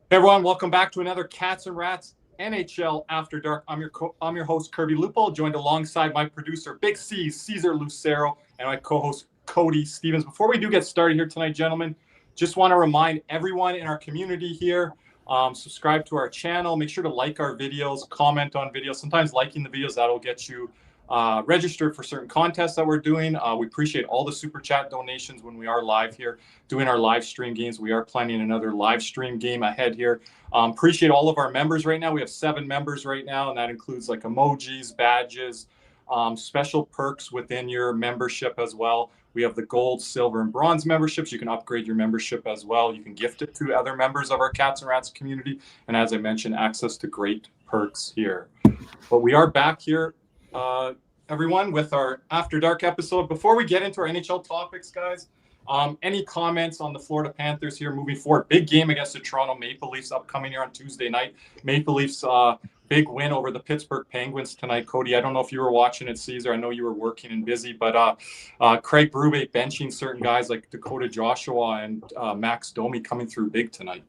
Hey everyone, welcome back to another Cats and Rats NHL After Dark. I'm your host Kirby Lupo, joined alongside my producer Big C Caesar Lucero and my co-host Cody Stevens. Before we do get started here tonight, gentlemen, just want to remind everyone in our community here, subscribe to our channel. Make sure to like our videos, comment on videos. Sometimes liking the videos that'll get you registered for certain contests that we're doing. We appreciate all the super chat donations when we are live here doing our live stream games. We are planning another live stream game ahead here. Appreciate all of our members right now. We have 7 members right now, and that includes like emojis, badges, special perks within your membership as well. We have the gold, silver, and bronze memberships. You can upgrade your membership as well. You can gift it to other members of our Cats and Rats community. And as I mentioned, access to great perks here. But we are back here, everyone, with our After Dark episode. Before we get into our NHL topics, guys, any comments on the Florida Panthers here moving forward? Big game against the Toronto Maple Leafs upcoming here on Tuesday night. Maple Leafs big win over the Pittsburgh Penguins tonight. Cody, I don't know if you were watching it, Caesar. I know you were working and busy, but Craig Berube benching certain guys like Dakota Joshua and Max Domi coming through big tonight.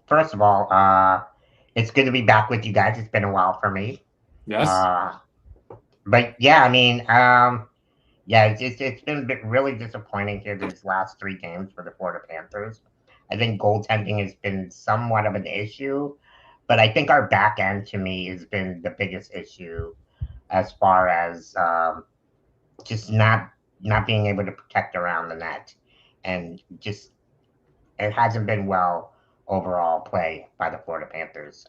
First of all, it's good to be back with you guys. It's been a while for me. Yes. It's been really disappointing here these last 3 games for the Florida Panthers. I think goaltending has been somewhat of an issue, but I think our back end, to me, has been the biggest issue as far as just not being able to protect around the net, and just it hasn't been well overall play by the Florida Panthers.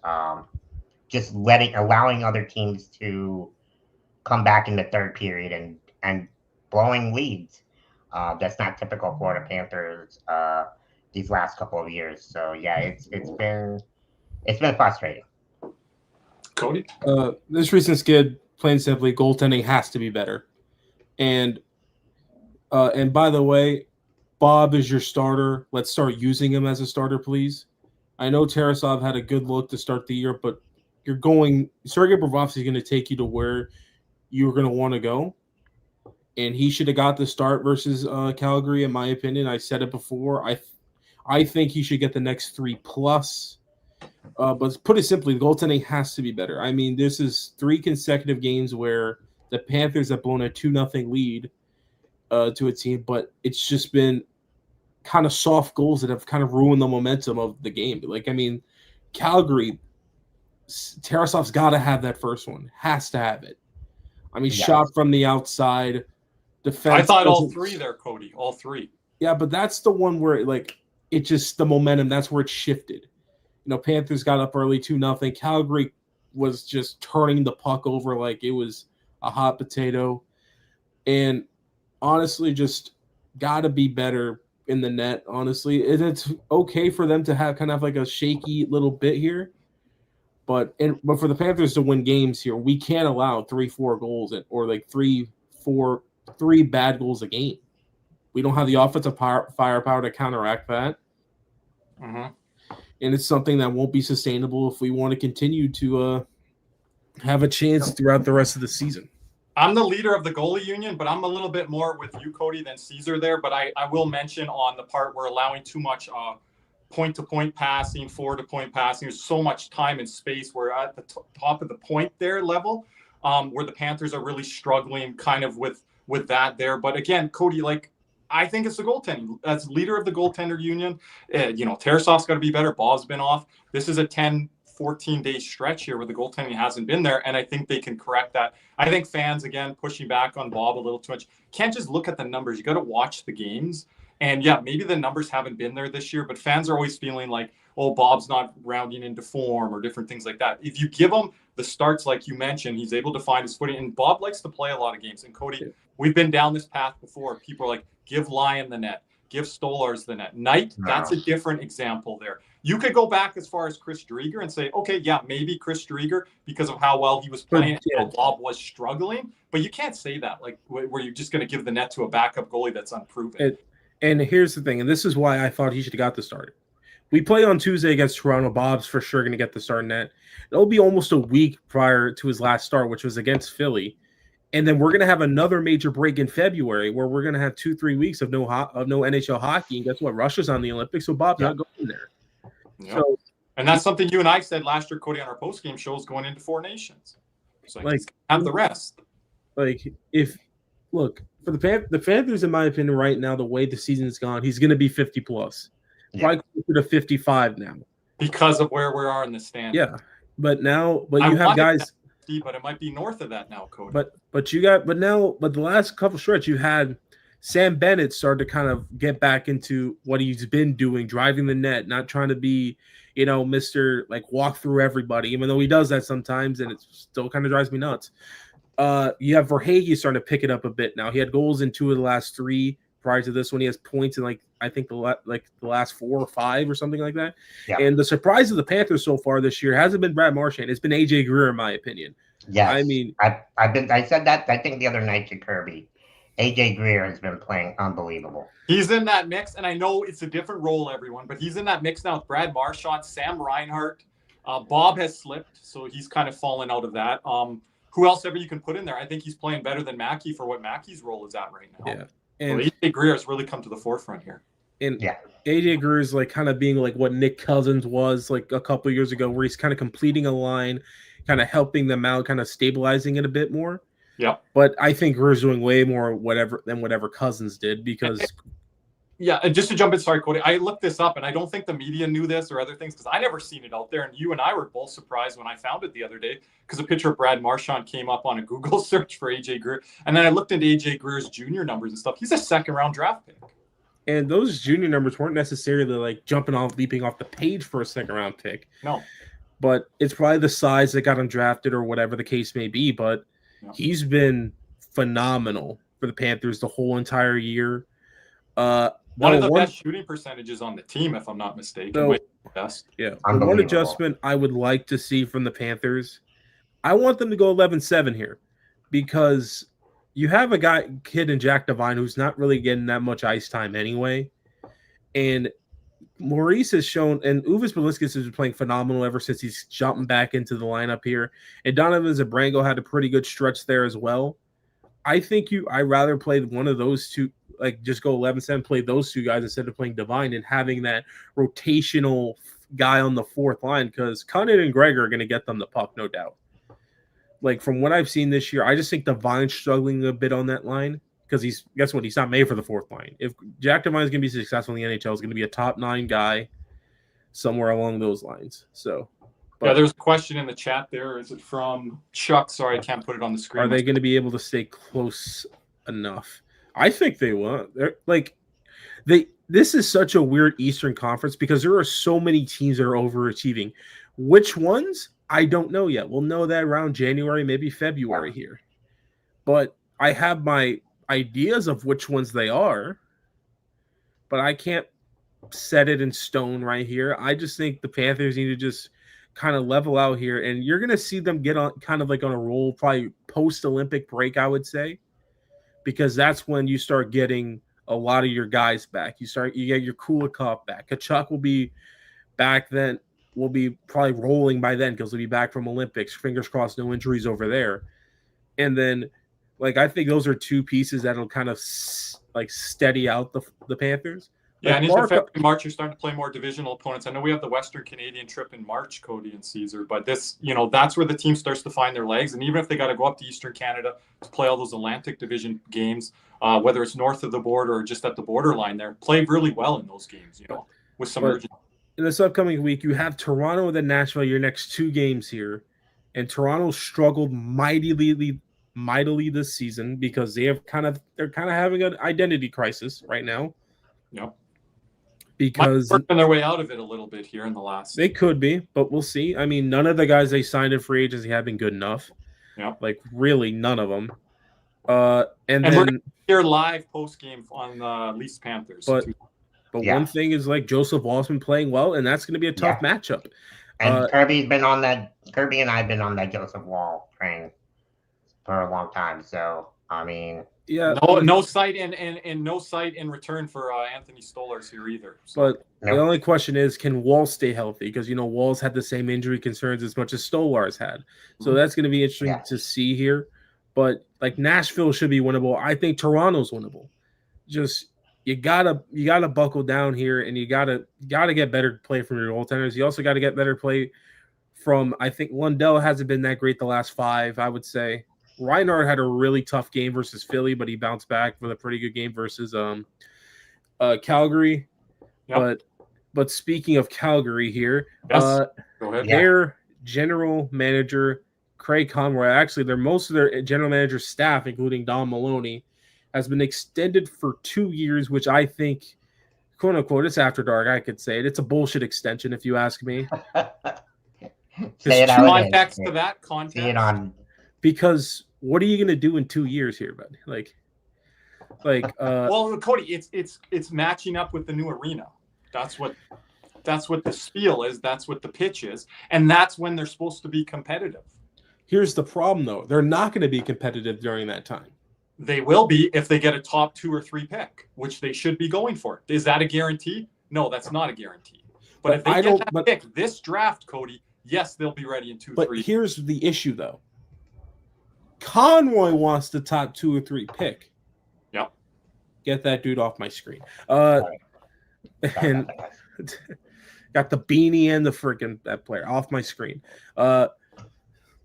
Just allowing other teams to come back in the third period and blowing leads. That's not typical Florida Panthers these last couple of years. So yeah, it's been frustrating. Cody, this recent skid, plain simply, goaltending has to be better. And by the way, Bob is your starter. Let's start using him as a starter, please. I know Tarasov had a good look to start the year, but Sergei Bobrovsky is going to take you to where you're going to want to go. And he should have got the start versus Calgary, in my opinion. I said it before. I think he should get the next 3+. But put it simply, the goaltending has to be better. I mean, this is 3 consecutive games where the Panthers have blown a 2-0 lead to a team, but it's just been kind of soft goals that have kind of ruined the momentum of the game. Like, I mean, Calgary, Tarasov's got to have that first one. Has to have it. I mean, shot from the outside, defense. I thought all 3 there, Cody. All 3. Yeah, but that's the one where it just the momentum. That's where it shifted. You know, Panthers got up early 2-0. Calgary was just turning the puck over like it was a hot potato, and honestly, just got to be better in the net. Honestly, and it's okay for them to have kind of like a shaky little bit here. But for the Panthers to win games here, we can't allow 3-4 goals or like 3 bad goals a game. We don't have the offensive firepower to counteract that. Mm-hmm. And it's something that won't be sustainable if we want to continue to have a chance throughout the rest of the season. I'm the leader of the goalie union, but I'm a little bit more with you, Cody, than Caesar there. But I will mention on the part we're allowing too much point-to-point passing, forward-to-point passing. There's so much time and space. We're at the top of the point there level where the Panthers are really struggling kind of with that there. But again, Cody, I think it's the goaltending. As leader of the goaltender union, Tarasov's got to be better. Bob's been off. This is a 10-14-day stretch here where the goaltending hasn't been there, and I think they can correct that. I think fans, again, pushing back on Bob a little too much. Can't just look at the numbers. You got to watch the games. And yeah, maybe the numbers haven't been there this year, but fans are always feeling like, oh, Bob's not rounding into form or different things like that. If you give him the starts, like you mentioned, he's able to find his footing. And Bob likes to play a lot of games. And Cody, we've been down this path before. People are like, give Lyon the net, give Stolarz the net. Knight, that's a different example there. You could go back as far as Chris Driedger and say, okay, yeah, maybe Chris Driedger because of how well he was playing, Bob was struggling. But you can't say that, where you're just going to give the net to a backup goalie that's unproven. And here's the thing, and this is why I thought he should have got the start. We play on Tuesday against Toronto. Bob's for sure going to get the start net. It'll be almost a week prior to his last start, which was against Philly. And then we're going to have another major break in February where we're going to have 2-3 weeks of no NHL hockey. And guess what? Russia's on the Olympics, so Bob's not going there. Yep. So, and that's something you and I said last year, Cody, on our post-game shows going into Four Nations. So like have the rest. Like for the Panthers, in my opinion, right now, the way the season's gone, he's going to be 50 plus. Probably closer to 55 now. Because of where we are in the standings. Yeah. But you have guys. But it might be north of that now, Cody. But the last couple stretch you had Sam Bennett start to kind of get back into what he's been doing, driving the net, not trying to be, Mr. like walk through everybody, even though he does that sometimes, and it still kind of drives me nuts. You have Verhaeghe starting to pick it up a bit now. He had goals in 2 of the last 3 prior to this one. He has points in I think the last 4 or 5 or something like that. Yeah. And the surprise of the Panthers so far this year hasn't been Brad Marchand. It's been AJ Greer, in my opinion. Yes. I mean, I said that I think the other night to Kirby. AJ Greer has been playing unbelievable. He's in that mix, and I know it's a different role, everyone, but he's in that mix now with Brad Marchand, Sam Reinhart. Bob has slipped, so he's kind of fallen out of that. Who else ever you can put in there? I think he's playing better than Mackey for what Mackey's role is at right now. Yeah. And so AJ Greer has really come to the forefront here. And AJ Greer is kind of being like what Nick Cousins was like a couple of years ago, where he's kind of completing a line, kind of helping them out, kind of stabilizing it a bit more. Yeah. But I think Greer's doing way more than whatever Cousins did because. Yeah, and just to jump in, sorry, Cody, I looked this up, and I don't think the media knew this or other things because I never seen it out there, and you and I were both surprised when I found it the other day because a picture of Brad Marchand came up on a Google search for AJ Greer, and then I looked into AJ Greer's junior numbers and stuff. He's a second-round draft pick. And those junior numbers weren't necessarily leaping off the page for a second-round pick. No. But it's probably the size that got him drafted or whatever the case may be, but he's been phenomenal for the Panthers the whole entire year. One of the best shooting percentages on the team, if I'm not mistaken. Best. Yeah. One adjustment I would like to see from the Panthers, I want them to go 11-7 here because you have a kid in Jack Devine who's not really getting that much ice time anyway. And Maurice has shown, and Uvis Beliscus has been playing phenomenal ever since he's jumping back into the lineup here. And Donovan Zabrango had a pretty good stretch there as well. I think I'd rather play one of those two, just go 11-7, play those two guys instead of playing Devine and having that rotational guy on the fourth line because Cunningham and Gregor are going to get them the puck, no doubt. From what I've seen this year, I just think Devine's struggling a bit on that line because guess what? He's not made for the fourth line. If Jack Devine is going to be successful in the NHL, he's going to be a top 9 guy somewhere along those lines. So. Yeah, there's a question in the chat there. Is it from Chuck? Sorry, I can't put it on the screen. Are they going to be able to stay close enough? I think they will. This is such a weird Eastern Conference because there are so many teams that are overachieving. Which ones? I don't know yet. We'll know that around January, maybe February here. But I have my ideas of which ones they are, but I can't set it in stone right here. I just think the Panthers need to just kind of level out here, and you're going to see them get on kind of on a roll, probably post-Olympic break, I would say, because that's when you start getting a lot of your guys back. You get your Kulikov back. Kachuk will be back then. Will be probably rolling by then because he'll be back from Olympics. Fingers crossed, no injuries over there. And then, I think those are two pieces that'll kind of steady out the Panthers. Yeah, and into February, March, you're starting to play more divisional opponents. I know we have the Western Canadian trip in March, Cody and Caesar, but this, that's where the team starts to find their legs. And even if they got to go up to Eastern Canada to play all those Atlantic Division games, whether it's north of the border or just at the borderline there, play really well in those games, with some urgency. In this upcoming week, you have Toronto and then Nashville, your next 2 games here. And Toronto struggled mightily this season because they're kind of having an identity crisis right now. Yep. Because working their way out of it a little bit here in the last. They could be, but we'll see. I mean, none of the guys they signed in free agency have been good enough. Yeah. Really, none of them. And we're then here live post game on Leafs Panthers. But one thing is Joseph Wall's been playing well, and that's going to be a tough matchup. And Kirby and I have been on that Joseph Wall train for a long time. So I mean. Yeah, no sight in return for Anthony Stolarz here either. So. But the only question is, can Wall stay healthy? Because Wall's had the same injury concerns as much as Stolarz had. So that's going to be interesting to see here. but like Nashville should be winnable. I think Toronto's winnable. Just you gotta buckle down here, and you gotta get better play from your goaltenders. You also got to get better play from. I think Lundell hasn't been that great the last 5. I would say Reinhart had a really tough game versus Philly, but he bounced back with a pretty good game versus Calgary. Yep. But speaking of Calgary here, Go ahead. Their general manager Craig Conroy, actually, most of their general manager staff, including Don Maloney, has been extended for 2 years, which I think, quote unquote, it's after dark. I could say it. It's a bullshit extension, if you ask me. Say it context to that context. Say it on. Because what are you going to do in 2 years here, bud? Well, Cody, it's matching up with the new arena. That's what the spiel is. That's what the pitch is, and that's when they're supposed to be competitive. Here's the problem, though. They're not going to be competitive during that time. They will be if they get a top 2 or 3 pick, which they should be going for. Is that a guarantee? No, that's not a guarantee. But if they get that pick this draft, Cody, yes, they'll be ready in 2-3. But here's the issue, though. Conroy wants the top 2 or 3 pick. Yep. Get that dude off my screen. And got the beanie and the freaking that player off my screen.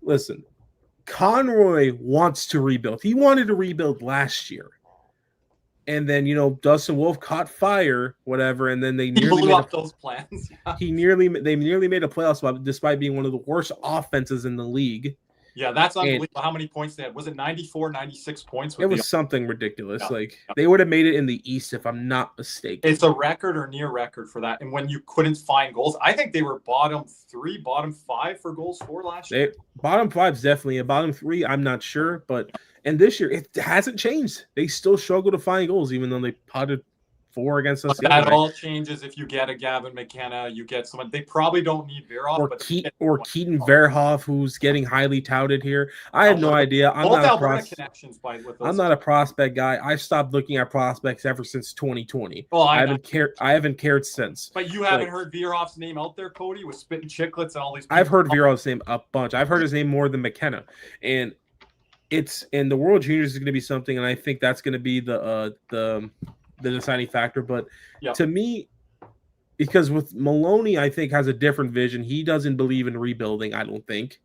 Listen, Conroy wants to rebuild. He wanted to rebuild last year. And then, Dustin Wolf caught fire, whatever, and then they nearly blew up those plans. Yeah. They nearly made a playoff spot despite being one of the worst offenses in the league. Yeah, that's unbelievable how many points they had. Was it 94, 96 points? It was something ridiculous. Yeah. They would have made it in the East if I'm not mistaken. It's a record or near record for that. And when you couldn't find goals, I think they were bottom 3, bottom 5 for goals for last year. Bottom 5 is definitely a bottom 3. I'm not sure, and this year it hasn't changed. They still struggle to find goals, even though they potted 4 against us. That all changes if you get a Gavin McKenna, you get someone. They probably don't need Verhoff. Or Keaton Verhoff, who's getting highly touted here. I have no idea. I'm not a prospect guy. I've stopped looking at prospects ever since 2020. Well, I haven't cared since. But you haven't heard Verhoff's name out there, Cody, with spitting chicklets and all these people. I've heard Verhoff's name a bunch. I've heard his name more than McKenna. And the World Juniors is going to be something, and I think that's going to be the deciding factor. But to me, because with Maloney, I think has a different vision. He doesn't believe in rebuilding, I don't think.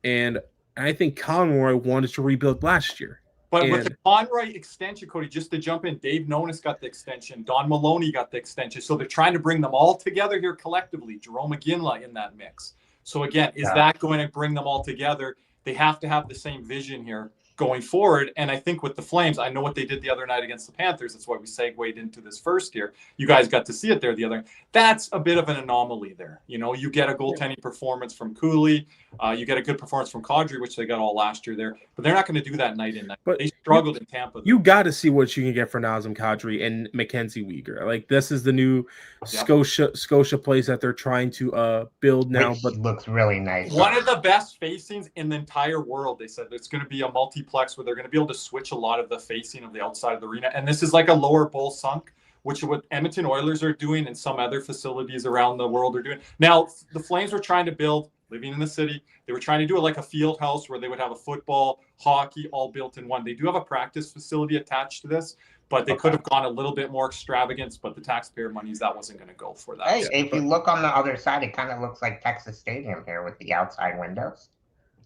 And I think Conroy wanted to rebuild last year. But with the Conroy extension, Cody, just to jump in, Dave Nonis got the extension. Don Maloney got the extension. So they're trying to bring them all together here collectively. Jerome McGinley in that mix. So again, is that going to bring them all together? They have to have the same vision here going forward. And I think with the Flames, I know what they did the other night against the Panthers. That's why we segued into this first year. You guys got to see it there the other night. That's a bit of an anomaly there. You get a goaltending performance from Cooley. You get a good performance from Kadri, which they got all last year there. But they're not going to do that night in night. But they struggled in Tampa. You got to see what you can get for Nazem Kadri and Mackenzie Weegar. This is the new Scotia place that they're trying to build now. But looks really nice. One of the best facings in the entire world. They said it's going to be a multiplex where they're going to be able to switch a lot of the facing of the outside of the arena. And this is like a lower bowl sunk, which is what Edmonton Oilers are doing and some other facilities around the world are doing. Now, the Flames were trying to build, living in the city, they were trying to do it like a field house where they would have a football, hockey, all built in one. They do have a practice facility attached to this, but they could have gone a little bit more extravagance, but the taxpayer monies, that wasn't going to go for that. Hey, if you look on the other side, it kind of looks like Texas Stadium here with the outside windows.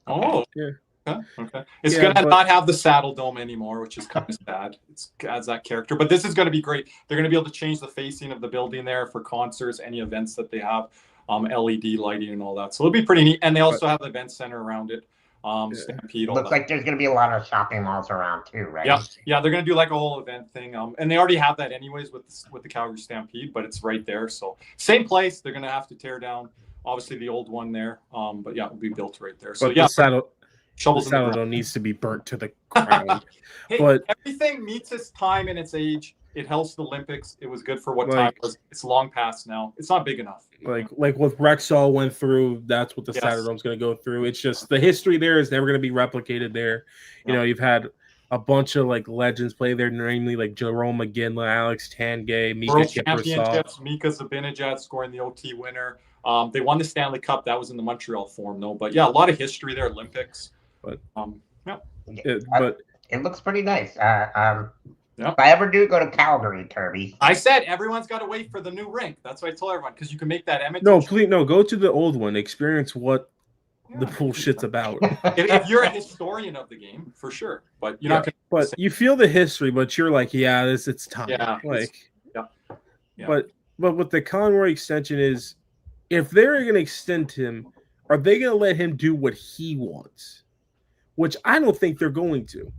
Oh, yeah. Okay. It's going to not have the Saddle Dome anymore, which is kind of sad. It adds that character. But this is going to be great. They're going to be able to change the facing of the building there for concerts, any events that they have, LED lighting and all that. So it'll be pretty neat. And they also have the event center around it. Stampede. Looks like there's going to be a lot of shopping malls around too, right? Yeah. They're going to do like a whole event thing. And they already have that anyways with the Calgary Stampede, but it's right there. So same place. They're going to have to tear down, obviously, the old one there. But yeah, it'll be built right there. So the Saddle needs to be burnt to the ground. Hey, but everything meets its time and its age. It helps the Olympics. It was good for what time it was. It's long past now. It's not big enough. Like what Rexall went through, that's what the Saturdome's going to go through. It's just the history there is never going to be replicated there. You've had a bunch of legends play there, namely Jerome McGinley, Alex Tangay, Mika World Championships, Mika Zibanejad scoring the OT winner. They won the Stanley Cup. That was in the Montreal Forum, though. But yeah, a lot of history there. Olympics. But But it looks pretty nice. Yep. If I ever do go to Calgary, Kirby, I said everyone's got to wait for the new rink. That's what I told everyone, because you can make that Edmonton. no, please, no, go to the old one. Experience what the bullshit's about. If you're a historian of the game, for sure, but you're not. But you feel the history, but you're like, yeah, it's time. Yeah, like, yeah. But with the Conroy extension is, if they're going to extend him, are they going to let him do what he wants? Which I don't think they're going to.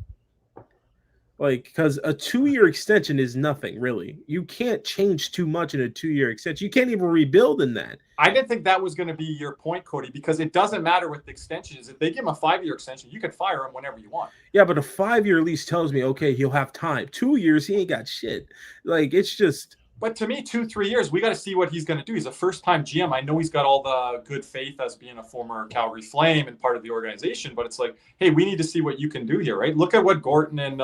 Like, because a 2-year extension is nothing, really. You can't change too much in a 2-year extension. You can't even rebuild in that. I didn't think that was going to be your point, Cody, because it doesn't matter with the extensions. If they give him a 5-year extension, you can fire him whenever you want. Yeah, but a 5-year lease tells me, okay, he'll have time. 2 years, he ain't got shit. Like, it's just... But to me, 2-3 years, we got to see what he's going to do. He's a first-time GM. I know he's got all the good faith as being a former Calgary Flame and part of the organization, but it's like, hey, we need to see what you can do here, right? Look at what Gorton and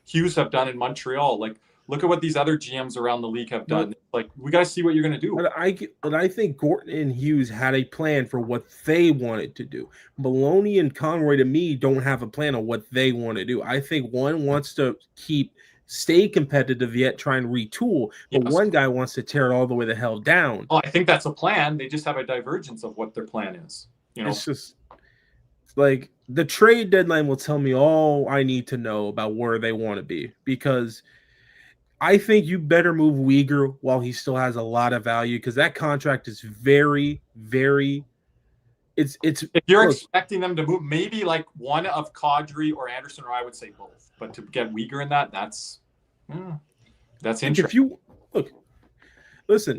Hughes have done in Montreal. Like, look at what these other GMs around the league have done. Like, we got to see what you're going to do. But I think Gorton and Hughes had a plan for what they wanted to do. Maloney and Conroy, to me, don't have a plan on what they want to do. I think one wants to stay competitive yet try and retool, but one guy wants to tear it all the way the hell down. Oh, I think that's a plan. They just have a divergence of what their plan is. You know, it's just like the trade deadline will tell me all I need to know about where they want to be, because I think you better move Uyghur while he still has a lot of value, because that contract is very, very. It's. If you're expecting them to move, maybe like one of Kadri or Anderson, or I would say both. But to get Uyghur in that's interesting.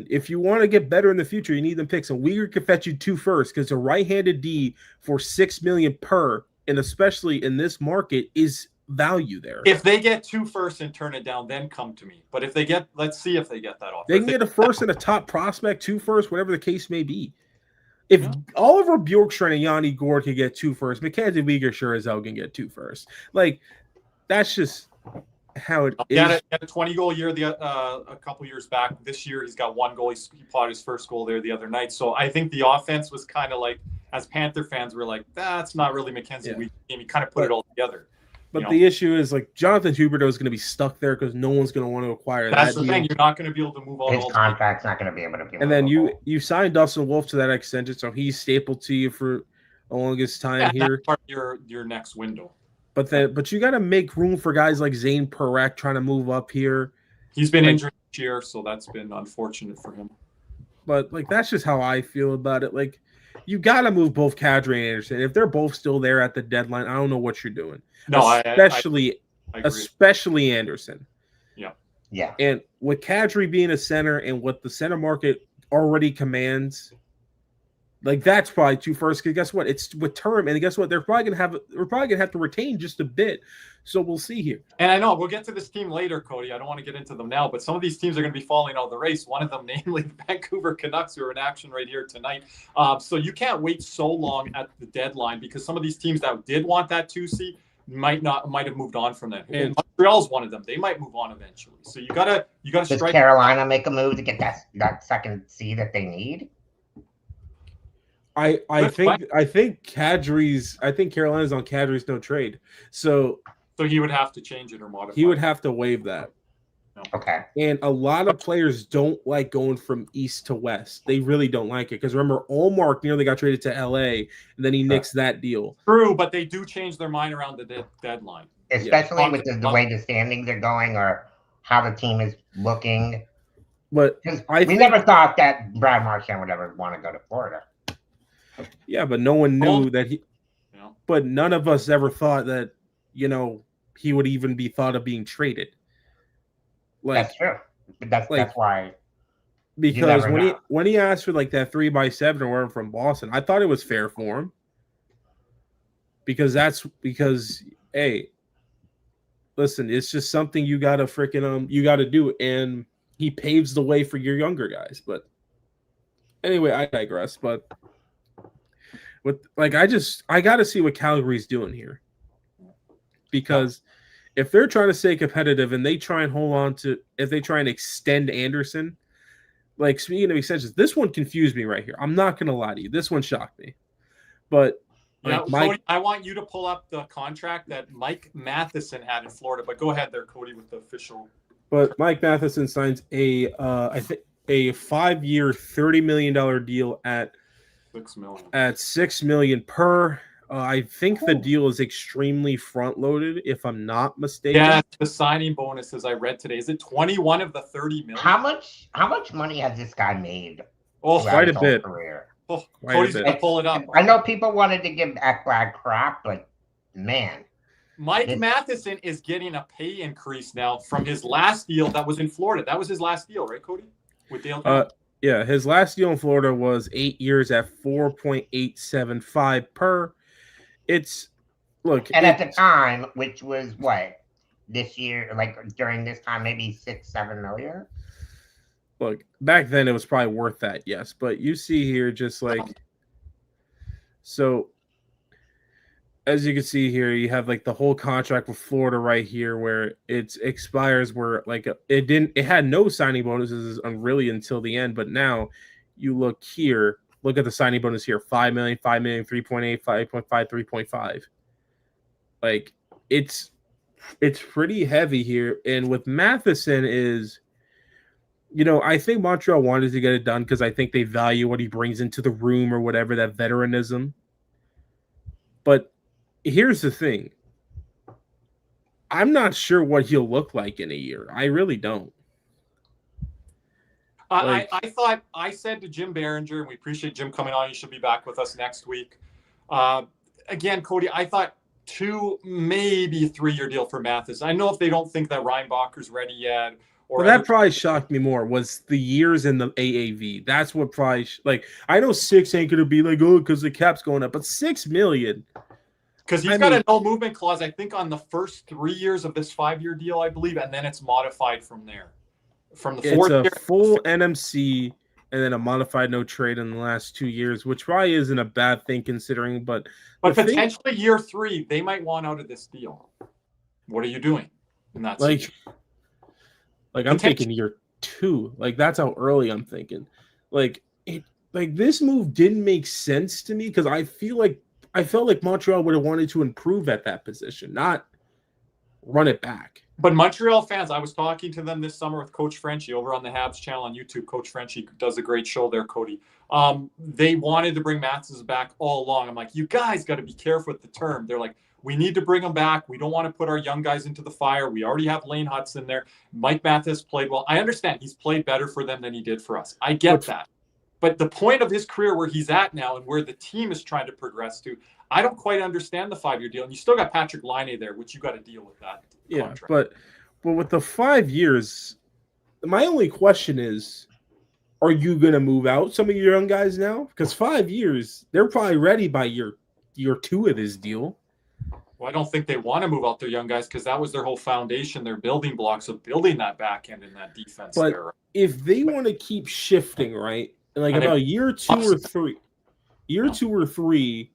If you want to get better in the future, you need them picks. And Uyghur could fetch you 2 firsts, because a right-handed D for $6 million per, and especially in this market, is value there. If they get 2 firsts and turn it down, then come to me. But if they get, let's see if they get that offer. They can get a first and a top prospect, 2 firsts, whatever the case may be. If Oliver Bjorkstrand and Yanni Gourde can get 2 firsts, Mackenzie Uyghur sure as hell can get 2 firsts. Like, that's just how it is. He had a 20-goal year a couple years back. This year, he's got 1 goal. He plotted his first goal there the other night. So I think the offense was kind of like, as Panther fans, we're like, that's not really Mackenzie Uyghur's game. He kind of put it all together. But the issue is, like, Jonathan Huberdeau is going to be stuck there because no one's going to want to acquire that. That's the thing. You're not going to be able to move all. His contract's not going to be able to be. And then you signed Dustin Wolf to that extension, so he's stapled to you for the longest time here. That's part of your next window. But you got to make room for guys like Zane Parekh trying to move up here. He's been injured this year, so that's been unfortunate for him. But like, that's just how I feel about it. Like, you got to move both Kadri and Anderson. If they're both still there at the deadline, I don't know what you're doing. No, especially Anderson. Yeah. And with Kadri being a center and what the center market already commands, like, that's probably 2 firsts. Because guess what? It's with term, and guess what? We're probably gonna have to retain just a bit. So we'll see here. And I know we'll get to this team later, Cody. I don't want to get into them now, but some of these teams are going to be falling out of the race. One of them, namely the Vancouver Canucks, who are in action right here tonight. So you can't wait so long at the deadline, because some of these teams that did want that 2 seed might have moved on from that. And Montreal's one of them. They might move on eventually. So you gotta Does strike. Carolina make a move to get that second seed that they need? I think Carolina's on Kadri's no trade. So he would have to change it or modify. He would have to waive that. Okay. And a lot of players don't like going from east to west. They really don't like it, because remember, Allmark nearly got traded to LA, and then he nixed that deal. True, but they do change their mind around the deadline. Especially with the way the standings are going, or how the team is looking. But we never thought that Brad Marchand would ever want to go to Florida. Yeah, but no one knew that he. But none of us ever thought that, he would even be thought of being traded. Like, that's true. That's why. Because when he asked for like that 3x7 or whatever from Boston, I thought it was fair for him. Because hey, listen, it's just something you gotta do, and he paves the way for your younger guys. But anyway, I digress. But I gotta see what Calgary's doing here. Because if they're trying to stay competitive and they try and extend Anderson, like, speaking of extensions, this one confused me right here. I'm not going to lie to you. This one shocked me. But Yeah, Like, Mike, Cody, I want you to pull up the contract that Mike Matheson had in Florida. But go ahead there, Cody, with the official. but Mike Matheson signs a 5-year, $30 million deal at $6 million. $6 million per. I think the deal is extremely front loaded, if I'm not mistaken. Yeah, the signing bonuses I read today. Is it 21 of the 30 million? How much money has this guy made? Oh, quite a throughout his bit. whole career? Oh, Quite Cody's a bit. gonna pull it up. I know people wanted to give Ekblad crap, but man, Mike Matheson is getting a pay increase now from his last deal that was in Florida. That was his last deal, right, Cody? With Dale. Yeah, his last deal in Florida was 8 years at 4.875 per. At the time, which was what this year, like during this time, maybe 6-7 million. Look, back then it was probably worth that, yes. But you see here, just like so, as you can see here, you have like the whole contract with Florida right here, where it expires, where like it had no signing bonuses really until the end, but now you look here. Look at the signing bonus here: 5 million, 5 million, 3.8, 5.5, 3.5. Like it's pretty heavy here. And with Matheson is, I think Montreal wanted to get it done because I think they value what he brings into the room or whatever, that veteranism. But here's the thing: I'm not sure what he'll look like in a year. I really don't. I said to Jim Behringer, and we appreciate Jim coming on. He should be back with us next week. Again, Cody, I thought 2, maybe 3-year deal for Matheson. I know if they don't think that Reinbacher's ready yet. Well, that probably shocked me more was the years in the AAV. That's what probably I know 6 ain't gonna be like, because the cap's going up, but 6 million. Because he's got a no movement clause, I think, on the first 3 years of this 5-year deal, I believe, and then it's modified from there. From the fourth year, it's a full NMC and then a modified no trade in the last 2 years, which probably isn't a bad thing considering. But potentially year 3, they might want out of this deal. What are you doing in that season? Like I'm thinking year 2. Like that's how early I'm thinking. Like this move didn't make sense to me because I felt like Montreal would have wanted to improve at that position, not run it back. But Montreal fans, I was talking to them this summer with Coach Frenchie over on the Habs channel on YouTube. Coach Frenchie does a great show there, Cody. They wanted to bring Matheson back all along. I'm like, you guys got to be careful with the term. They're like, we need to bring him back. We don't want to put our young guys into the fire. We already have Lane Hudson there. Mike Matheson played well. I understand he's played better for them than he did for us. I get that. But the point of his career where he's at now and where the team is trying to progress to, I don't quite understand the 5-year deal. And you still got Patrick Laine there, which you got to deal with that. Yeah, contract. but with the 5 years, my only question is, are you going to move out some of your young guys now? Because 5 years, they're probably ready by year 2 of this deal. Well, I don't think they want to move out their young guys because that was their whole foundation, their building blocks of building that back end in that defense. But there. If they want to keep shifting, right, like about year 2 or 3,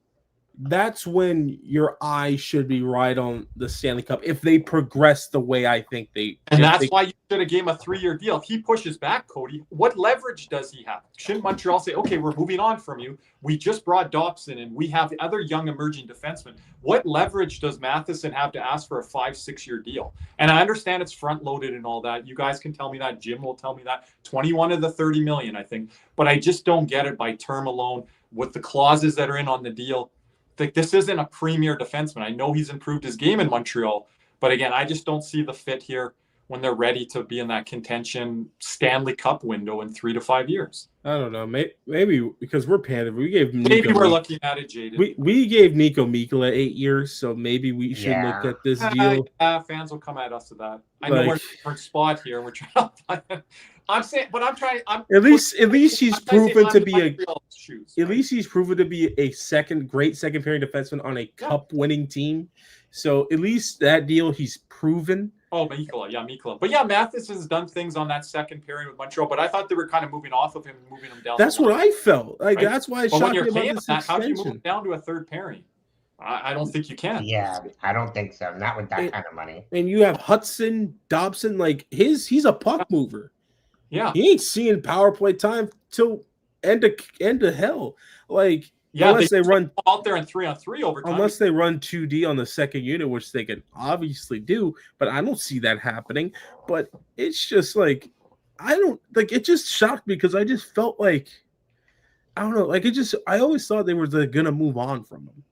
that's when your eyes should be right on the Stanley Cup if they progress the way I think they. And that's why you should have gave him a 3-year deal. If he pushes back, Cody, what leverage does he have? Shouldn't Montreal say, okay, we're moving on from you. We just brought Dobson and we have other young emerging defensemen. What leverage does Matheson have to ask for a 5-6-year deal? And I understand it's front loaded and all that. You guys can tell me that. Jim will tell me that. 21 of the 30 million, I think. But I just don't get it by term alone with the clauses that are in on the deal. Like, this isn't a premier defenseman. I know he's improved his game in Montreal, but again, I just don't see the fit here when they're ready to be in that contention Stanley Cup window in 3 to 5 years. I don't know. Maybe because we're Panthers, we gave Nico. Maybe we're looking at it jaded. We gave Nico Mikkola 8 years, so maybe we should look at this deal. Fans will come at us to that. I know we're in a different spot here. We're trying to. I'm saying, but I'm trying. At least he's proven to be a great second pairing defenseman on a cup winning team. So at least that deal he's proven. Oh, Mikkola. But yeah, Matheson has done things on that second pairing with Montreal, but I thought they were kind of moving off of him and moving him down. That's what I felt. Like, right? That's why I shocked me about this extension. How do you move him down to a third pairing? I don't think you can. Yeah, I don't think so. Not with that kind of money. And you have Hudson, Dobson, like he's a puck mover. Yeah. He ain't seeing power play time till end of hell. Like, Yeah, unless they run out there in 3-on-3 overtime. Unless they run 2D on the second unit, which they can obviously do, but I don't see that happening. But it's just like it just shocked me because I just felt like I don't know, I always thought they were gonna move on from him.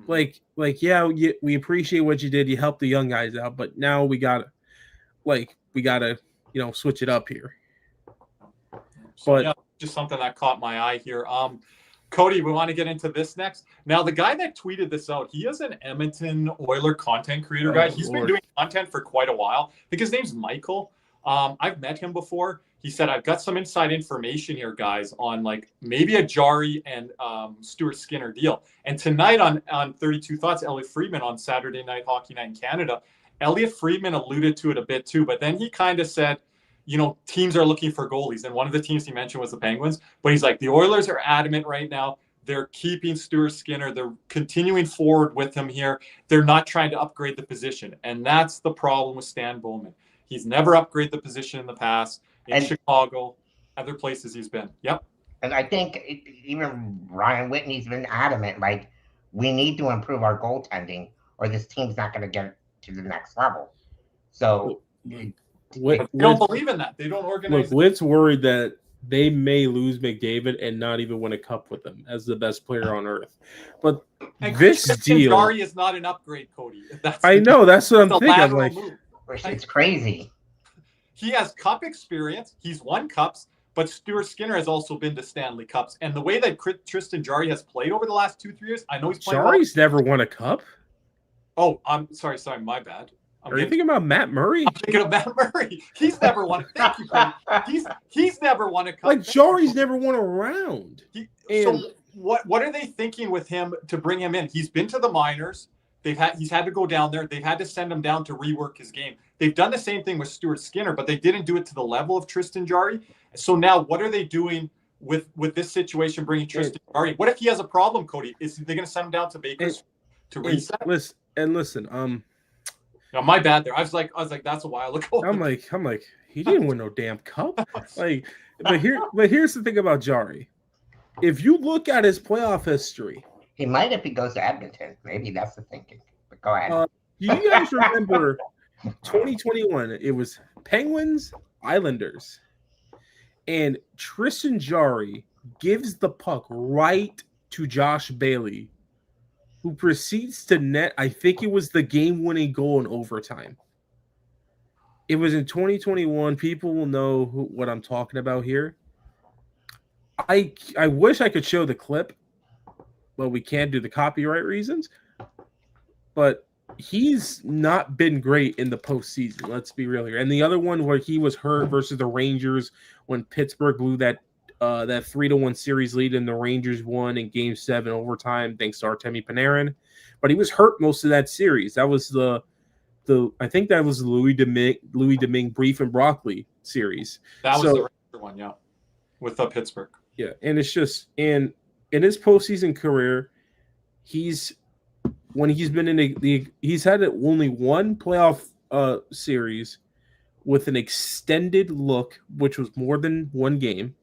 We appreciate what you did, you helped the young guys out, but now we gotta switch it up here. So, yeah, just something that caught my eye here. Cody, we want to get into this next. Now, the guy that tweeted this out, he is an Edmonton Oiler content creator guy. He's been doing content for quite a while. I think his name's Michael. I've met him before. He said, I've got some inside information here, guys, on like maybe a Jari and Stuart Skinner deal. And tonight on 32 Thoughts, Elliot Friedman on Saturday Night Hockey Night in Canada, Elliot Friedman alluded to it a bit too, but then he kind of said, teams are looking for goalies. And one of the teams he mentioned was the Penguins. But he's like, the Oilers are adamant right now. They're keeping Stuart Skinner. They're continuing forward with him here. They're not trying to upgrade the position. And that's the problem with Stan Bowman. He's never upgraded the position in the past. In Chicago, other places he's been. Yep. And I think even Ryan Whitney's been adamant, like, we need to improve our goaltending or this team's not going to get to the next level. So... They don't believe in that. They don't organize. Look, Whit's worried that they may lose McDavid and not even win a cup with him as the best player on earth. But this deal, Jari is not an upgrade, Cody. I know. That's what I'm thinking. I'm like, it's crazy. He has cup experience. He's won cups, but Stuart Skinner has also been to Stanley Cups. And the way that Tristan Jari has played over the last 2-3 years, I know he's playing. Jari's never won a cup. Oh, I'm sorry, my bad. Are you thinking about Matt Murray? I'm thinking of Matt Murray. He's never won. Thank you, Cody. He's never won a cup. Like Jari's never won a round. So what are they thinking with him to bring him in? He's been to the minors. He's had to go down there. They've had to send him down to rework his game. They've done the same thing with Stuart Skinner, but they didn't do it to the level of Tristan Jari. So now what are they doing with this situation, bringing Tristan Jari? What if he has a problem, Cody? Is they going to send him down to Baker's to reset? Listen. No, my bad there. I was like, that's a while ago. I'm like, he didn't win no damn cup. But here's the thing about Jari. If you look at his playoff history, he might if he goes to Edmonton. Maybe that's the thinking. But go ahead. You guys remember 2021? It was Penguins, Islanders, and Tristan Jari gives the puck right to Josh Bailey, who proceeds to net, I think it was the game-winning goal in overtime. It was in 2021. People will know what I'm talking about here. I wish I could show the clip, but we can't do the copyright reasons. But he's not been great in the postseason. Let's be real here. And the other one where he was hurt versus the Rangers when Pittsburgh blew that 3-1 series lead and the Rangers won in Game 7 overtime thanks to Artemi Panarin. But he was hurt most of that series. That was I think that was the Louis Domingue Brief and Broccoli series. That was the Ranger one, yeah, with Pittsburgh. Yeah, and it's just in his postseason career, he's been in the he's had only one playoff series with an extended look, which was more than one game.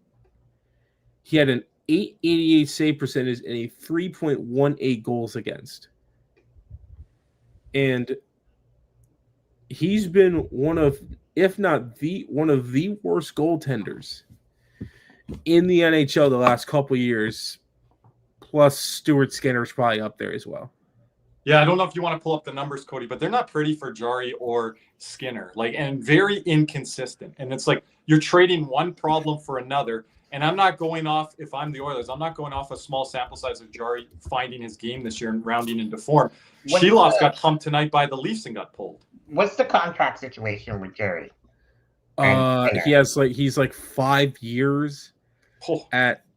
He had an .888 save percentage and a 3.18 goals against. And he's been one of the worst goaltenders in the NHL the last couple of years. Plus, Stuart Skinner's probably up there as well. Yeah, I don't know if you want to pull up the numbers, Cody, but they're not pretty for Jari or Skinner. And very inconsistent. And it's like you're trading one problem for another. And I'm not going off, if I'm the Oilers, I'm not going off a small sample size of Jari finding his game this year and rounding into form. Sheeloff got pumped tonight by the Leafs and got pulled. What's the contract situation with Jari? He's like 5 years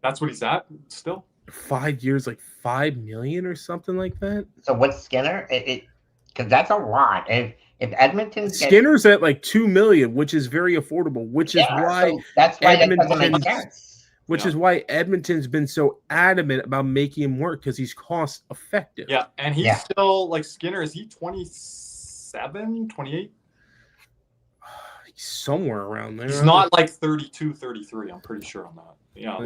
that's what he's at still? 5 years, like $5 million or something like that. So what's Skinner? Because that's a lot. If Skinner's at like $2 million, which is very affordable, which is why that doesn't make sense. Which is why Edmonton's been so adamant about making him work because he's cost effective. Yeah, and he's still like Skinner. Is he 27, 28? somewhere around there. He's not like 32, 33. I'm pretty sure on that. Yeah,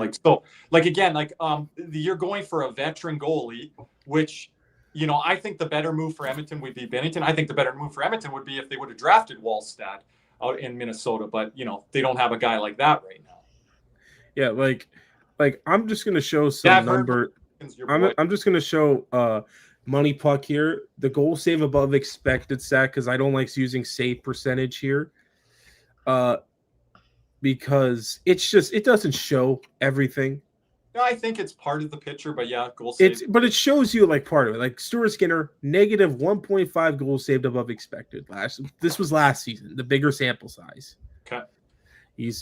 you're going for a veteran goalie, which, I think the better move for Edmonton would be Binnington. I think the better move for Edmonton would be if they would have drafted Wallstad out in Minnesota, but they don't have a guy like that right now. Yeah, like I'm just gonna show some number. I'm just gonna show Money Puck here. The goal save above expected stat, because I don't like using save percentage here. Because it doesn't show everything. No, I think it's part of the picture, but yeah, goal save. But it shows you like part of it. Like Stuart Skinner, negative 1.5 goals saved above expected. This was last season, the bigger sample size. Okay.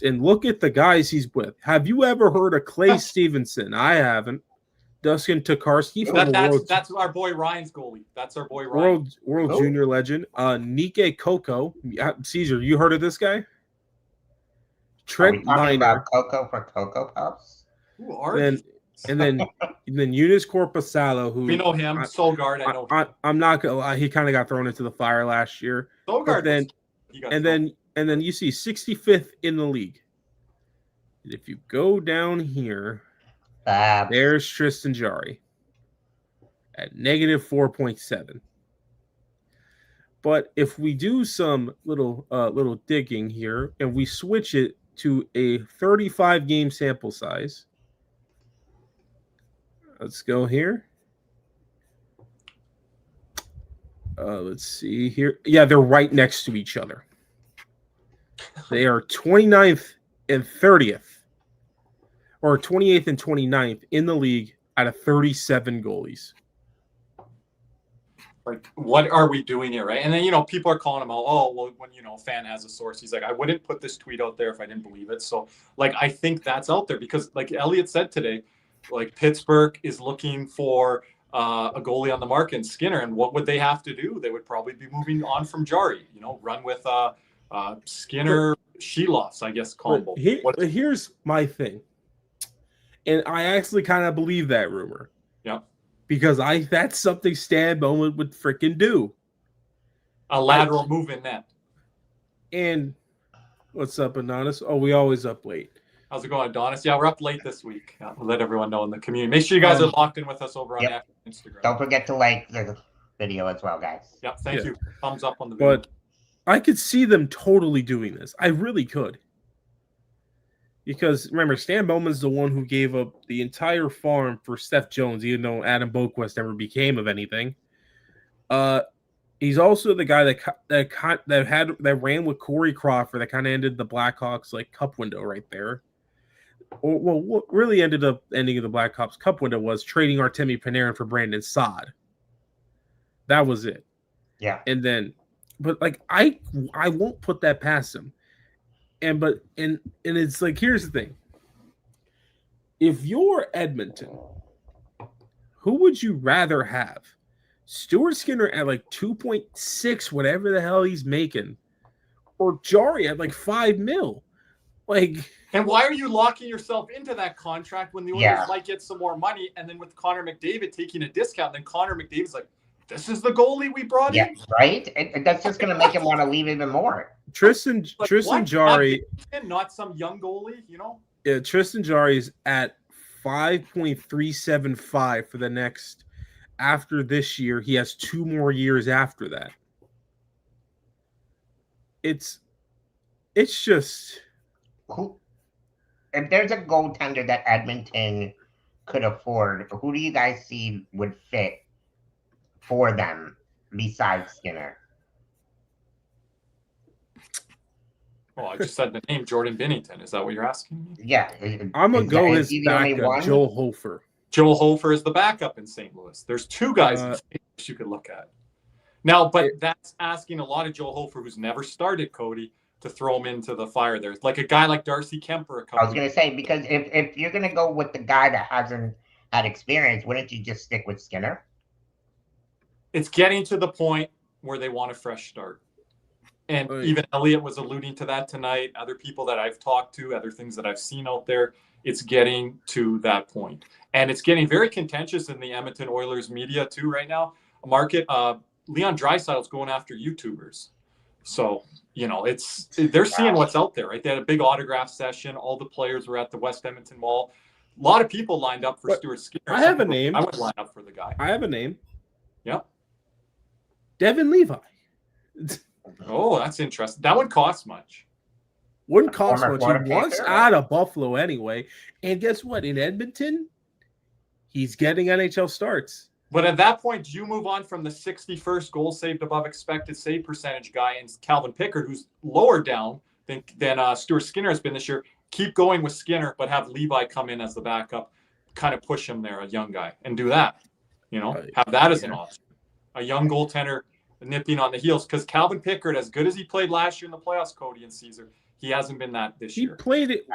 And look at the guys he's with. Have you ever heard of Clay Stevenson? I haven't. Dustin Tokarski from that's our boy Ryan's goalie. That's our boy Ryan. World junior legend. Nike Coco. Caesar, you heard of this guy? Trent Miner. Coco for Coco Puffs. Who are and then Eunice Corpusalo, who we know him. Solgaard, I know. I'm not gonna lie, he kind of got thrown into the fire last year. Solgaard. And then you see 65th in the league. And if you go down here, there's Tristan Jarry at negative 4.7. But if we do some little digging here and we switch it to a 35 game sample size, let's go here. Let's see here. Yeah, they're right next to each other. They are 29th and 30th, or 28th and 29th in the league out of 37 goalies. Like, what are we doing here, right? And then, people are calling him out, when, a fan has a source, he's like, I wouldn't put this tweet out there if I didn't believe it. So, I think that's out there because, like Elliot said today, Pittsburgh is looking for a goalie on the market, and Skinner, and what would they have to do? They would probably be moving on from Jarry, run with Skinner, Sheloffs, I guess, combo. Here's my thing, and I actually kind of believe that rumor. Yeah. Because that's something Stan Bowman would freaking do. A lateral move in net. And what's up, Adonis? Oh, we always up late. How's it going, Adonis? Yeah, we're up late this week. We'll let everyone know in the community. Make sure you guys are locked in with us over on Instagram. Don't forget to like the video as well, guys. Yeah, thank you. Thumbs up on the video. But I could see them totally doing this. I really could. Because remember, Stan Bowman's the one who gave up the entire farm for Steph Jones, even though Adam Boquist never became of anything. He's also the guy that ran with Corey Crawford that kind of ended the Blackhawks cup window right there. Well, what really ended up ending the Blackhawks cup window was trading Artemi Panarin for Brandon Saad. That was it. Yeah. And then, but I won't put that past him. And it's here's the thing. If you're Edmonton, who would you rather have? Stuart Skinner at 2.6, whatever the hell he's making, or Jarry at $5 million? And why are you locking yourself into that contract when the Oilers might get some more money? And then with Connor McDavid taking a discount, then Connor McDavid's like, this is the goalie we brought in? Right? And that's just going to make him want to leave even more. Tristan Jarry, not some young goalie, Yeah, Tristan Jarry is at 5.375 for the next. After this year, he has 2 more years after that. It's just. If there's a goaltender that Edmonton could afford, who do you guys see would fit for them besides Skinner? Well, I just said the name Jordan Binnington. Is that what you're asking me? Yeah. I'm going to go his backup, Joel Hofer. Joel Hofer is the backup in St. Louis. There's 2 guys in St. Louis you could look at. Now, but that's asking a lot of Joel Hofer, who's never started, Cody, to throw him into the fire there. Like a guy like Darcy Kemper. I was going to say, because if you're going to go with the guy that hasn't had experience, wouldn't you just stick with Skinner? It's getting to the point where they want a fresh start. And even Elliot was alluding to that tonight. Other people that I've talked to, other things that I've seen out there, it's getting to that point. And it's getting very contentious in the Edmonton Oilers media too right now. Market, Leon Draisaitl's going after YouTubers. So they're seeing what's out there, right? They had a big autograph session. All the players were at the West Edmonton Mall. A lot of people lined up for Stuart Skinner. I have a name. I would line up for the guy. I have a name. Yep. Devin Levi. Oh, that's interesting. That wouldn't cost much. Wouldn't cost much. He Florida wants Panther, out of Buffalo anyway. And guess what? In Edmonton, he's getting NHL starts. But at that point, do you move on from the 61st goal saved above expected save percentage guy and Calvin Pickard, who's lower down than Stuart Skinner has been this year? Keep going with Skinner, but have Levi come in as the backup, kind of push him there, a young guy, and do that. Have that as an option. A young goaltender nipping on the heels, because Calvin Pickard, as good as he played last year in the playoffs, Cody and Caesar, he hasn't been that this year. He played it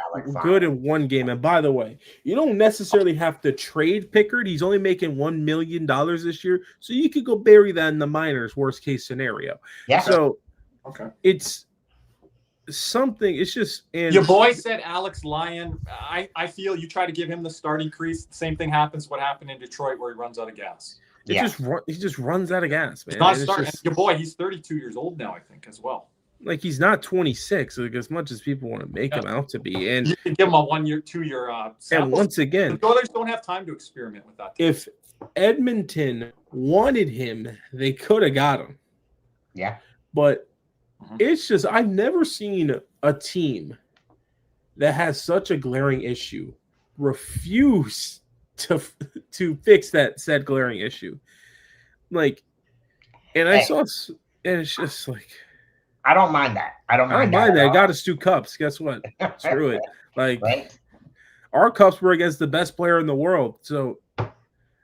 good in one game. And by the way, you don't necessarily have to trade Pickard. He's only making $1 million this year. So you could go bury that in the minors, worst case scenario. Yeah. So it's something. It's just. And your boy said Alex Lyon. I feel you try to give him the starting crease. The same thing happens what happened in Detroit where he runs out of gas. He just runs out of gas, man. Your boy, he's 32 years old now, I think, as well. Like, he's not 26, like, as much as people want to make him out to be. And you can give him a 1 year, 2 year and once again, the others don't have time to experiment with that. If Edmonton wanted him, they could have got him. Yeah. But it's just, I've never seen a team that has such a glaring issue refuse to fix that said glaring issue. Like, and I saw, and it's just like, I don't mind that. I don't mind that. I got us 2 cups. Guess what? Screw it. Like, our cups were against the best player in the world, so that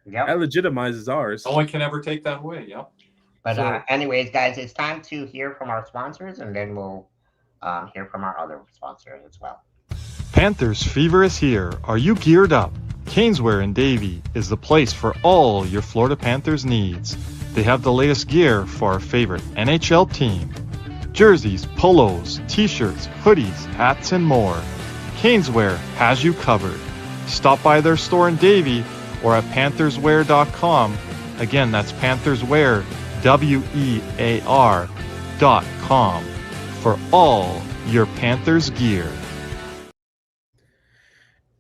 legitimizes ours. No one can ever take that away. Yep. But anyways, guys, it's time to hear from our sponsors, and then we'll hear from our other sponsors as well. Panthers fever is here. Are you geared up? Caneswear in Davie is the place for all your Florida Panthers needs. They have the latest gear for our favorite NHL team. Jerseys, polos, t-shirts, hoodies, hats, and more. Caneswear has you covered. Stop by their store in Davie or at pantherswear.com. Again, that's pantherswear, WEAR.com for all your Panthers gear.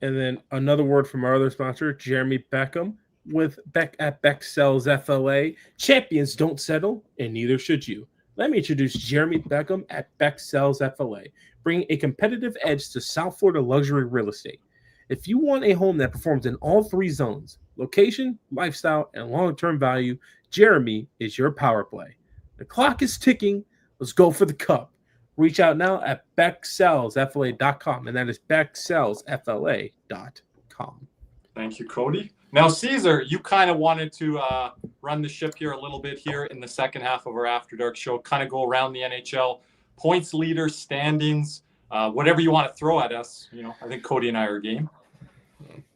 And then another word from our other sponsor, Jeremy Beckham, with Beck at Beck Sells FLA. Champions don't settle, and neither should you. Let me introduce Jeremy Beckham at Beck Sells FLA, bringing a competitive edge to South Florida luxury real estate. If you want a home that performs in all 3 zones, location, lifestyle, and long-term value, Jeremy is your power play. The clock is ticking. Let's go for the cup. Reach out now at BeckSellsFLA.com, and that is BeckSellsFLA.com. Thank you, Cody. Now, Caesar, you kind of wanted to run the ship here a little bit here in the second half of our After Dark show, kind of go around the NHL, points leaders, standings, whatever you want to throw at us. I think Cody and I are game.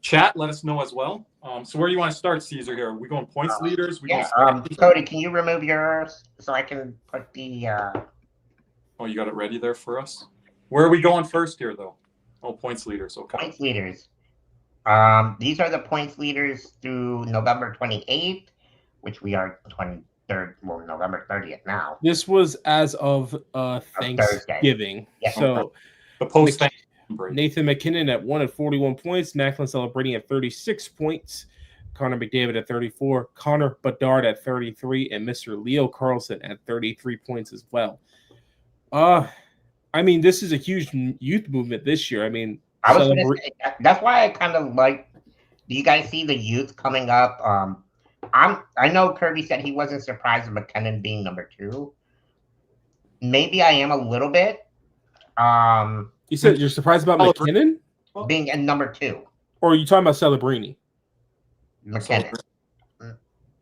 Chat, let us know as well. So where do you want to start, Caesar, here? Are we going points leaders? Cody, can you remove yours so I can put the... Oh, you got it ready there for us? Where are we going first here, though? Oh, points leaders. Okay. Points leaders. These are the points leaders through November 28th, which we are 23rd, well, November 30th now. This was as of Thanksgiving. Yeah. So the post Nathan McKinnon at 141 points, Macklin celebrating at 36 points, Connor McDavid at 34, Connor Bedard at 33, and Mr. Leo Carlson at 33 points as well. I mean, this is a huge youth movement this year. I mean, I was going to say, that's why I kind of like. Do you guys see the youth coming up? I know Kirby said he wasn't surprised with McKinnon being number 2. Maybe I am a little bit. You said you're surprised about McKinnon being at number 2, or are you talking about Celebrini? McKinnon.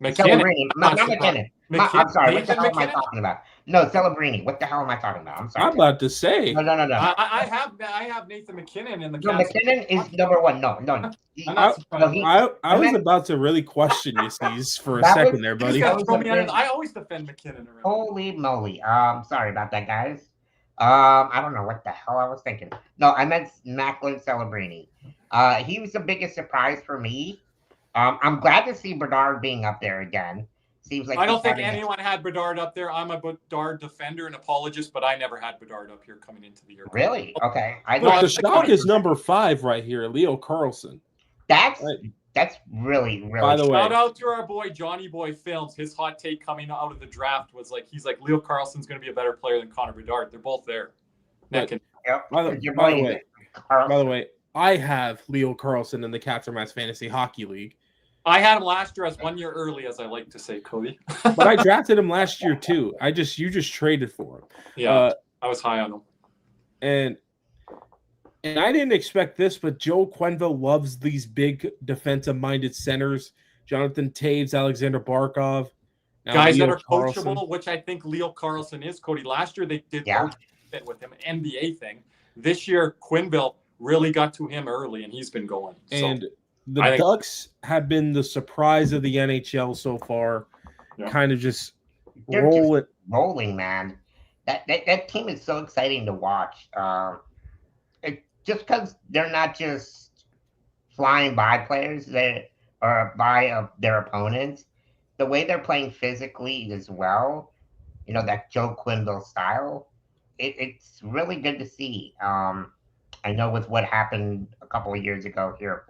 McKinnon. Not McKinnon. I'm sorry. What the hell am I talking about? No, Celebrini. What the hell am I talking about? I'm sorry. I'm about to say. No. I have Nathan McKinnon in the. No, McKinnon is number 1. No. I was about to really question you, Steve, for a second there, buddy. I always defend McKinnon. Holy moly! Sorry about that, guys. I don't know what the hell I was thinking. No, I meant Macklin Celebrini. He was the biggest surprise for me. I'm glad to see Bedard being up there again. seems like I don't he's think having anyone had Bedard up there. I'm a Bedard defender and apologist, but I never had Bedard up here coming into the year. Really? Okay. Look, the shock is number 5 right here, Leo Carlson. That's Right. that's really, really. By the way, Shout out to our boy Johnny Boy Films. His hot take coming out of the draft was like, he's like, Leo Carlson's going to be a better player than Connor Bedard. They're both there. But- Neck and Yep. By the way, I have Leo Carlson in the CatsNRats Fantasy Hockey League. I had him last year as 1 year early, as I like to say, Cody. But I drafted him last year too. You just traded for him. Yeah, I was high on him. And I didn't expect this, but Joe Quenneville loves these big defensive-minded centers. Jonathan Taves, Alexander Barkov. Guys Leo that are Carlson. coachable, which I think Leo Carlson is, Cody. Last year they did fit with him, an NBA thing. This year, Quenneville really got to him early, and he's been going. And the Ducks have been the surprise of the NHL so far. Yeah. Kind of just rolling, man. That team is so exciting to watch. Just because they're not just flying by players or by their opponents, the way they're playing physically as well, that Joe Quenneville style, it's really good to see. I know with what happened a couple of years ago here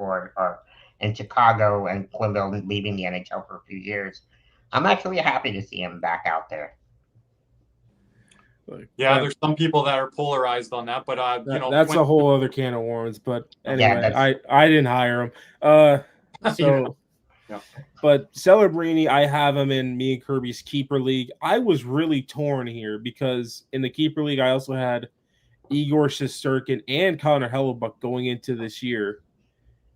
in Chicago and Quenneville leaving the NHL for a few years, I'm actually happy to see him back out there. Yeah, there's some people that are polarized on that, but that's a whole other can of worms. But anyway, I didn't hire him. But Celebrini, I have him in me and Kirby's keeper league. I was really torn here because in the keeper league, I also had Igor Shesterkin and Connor Hellebuck going into this year,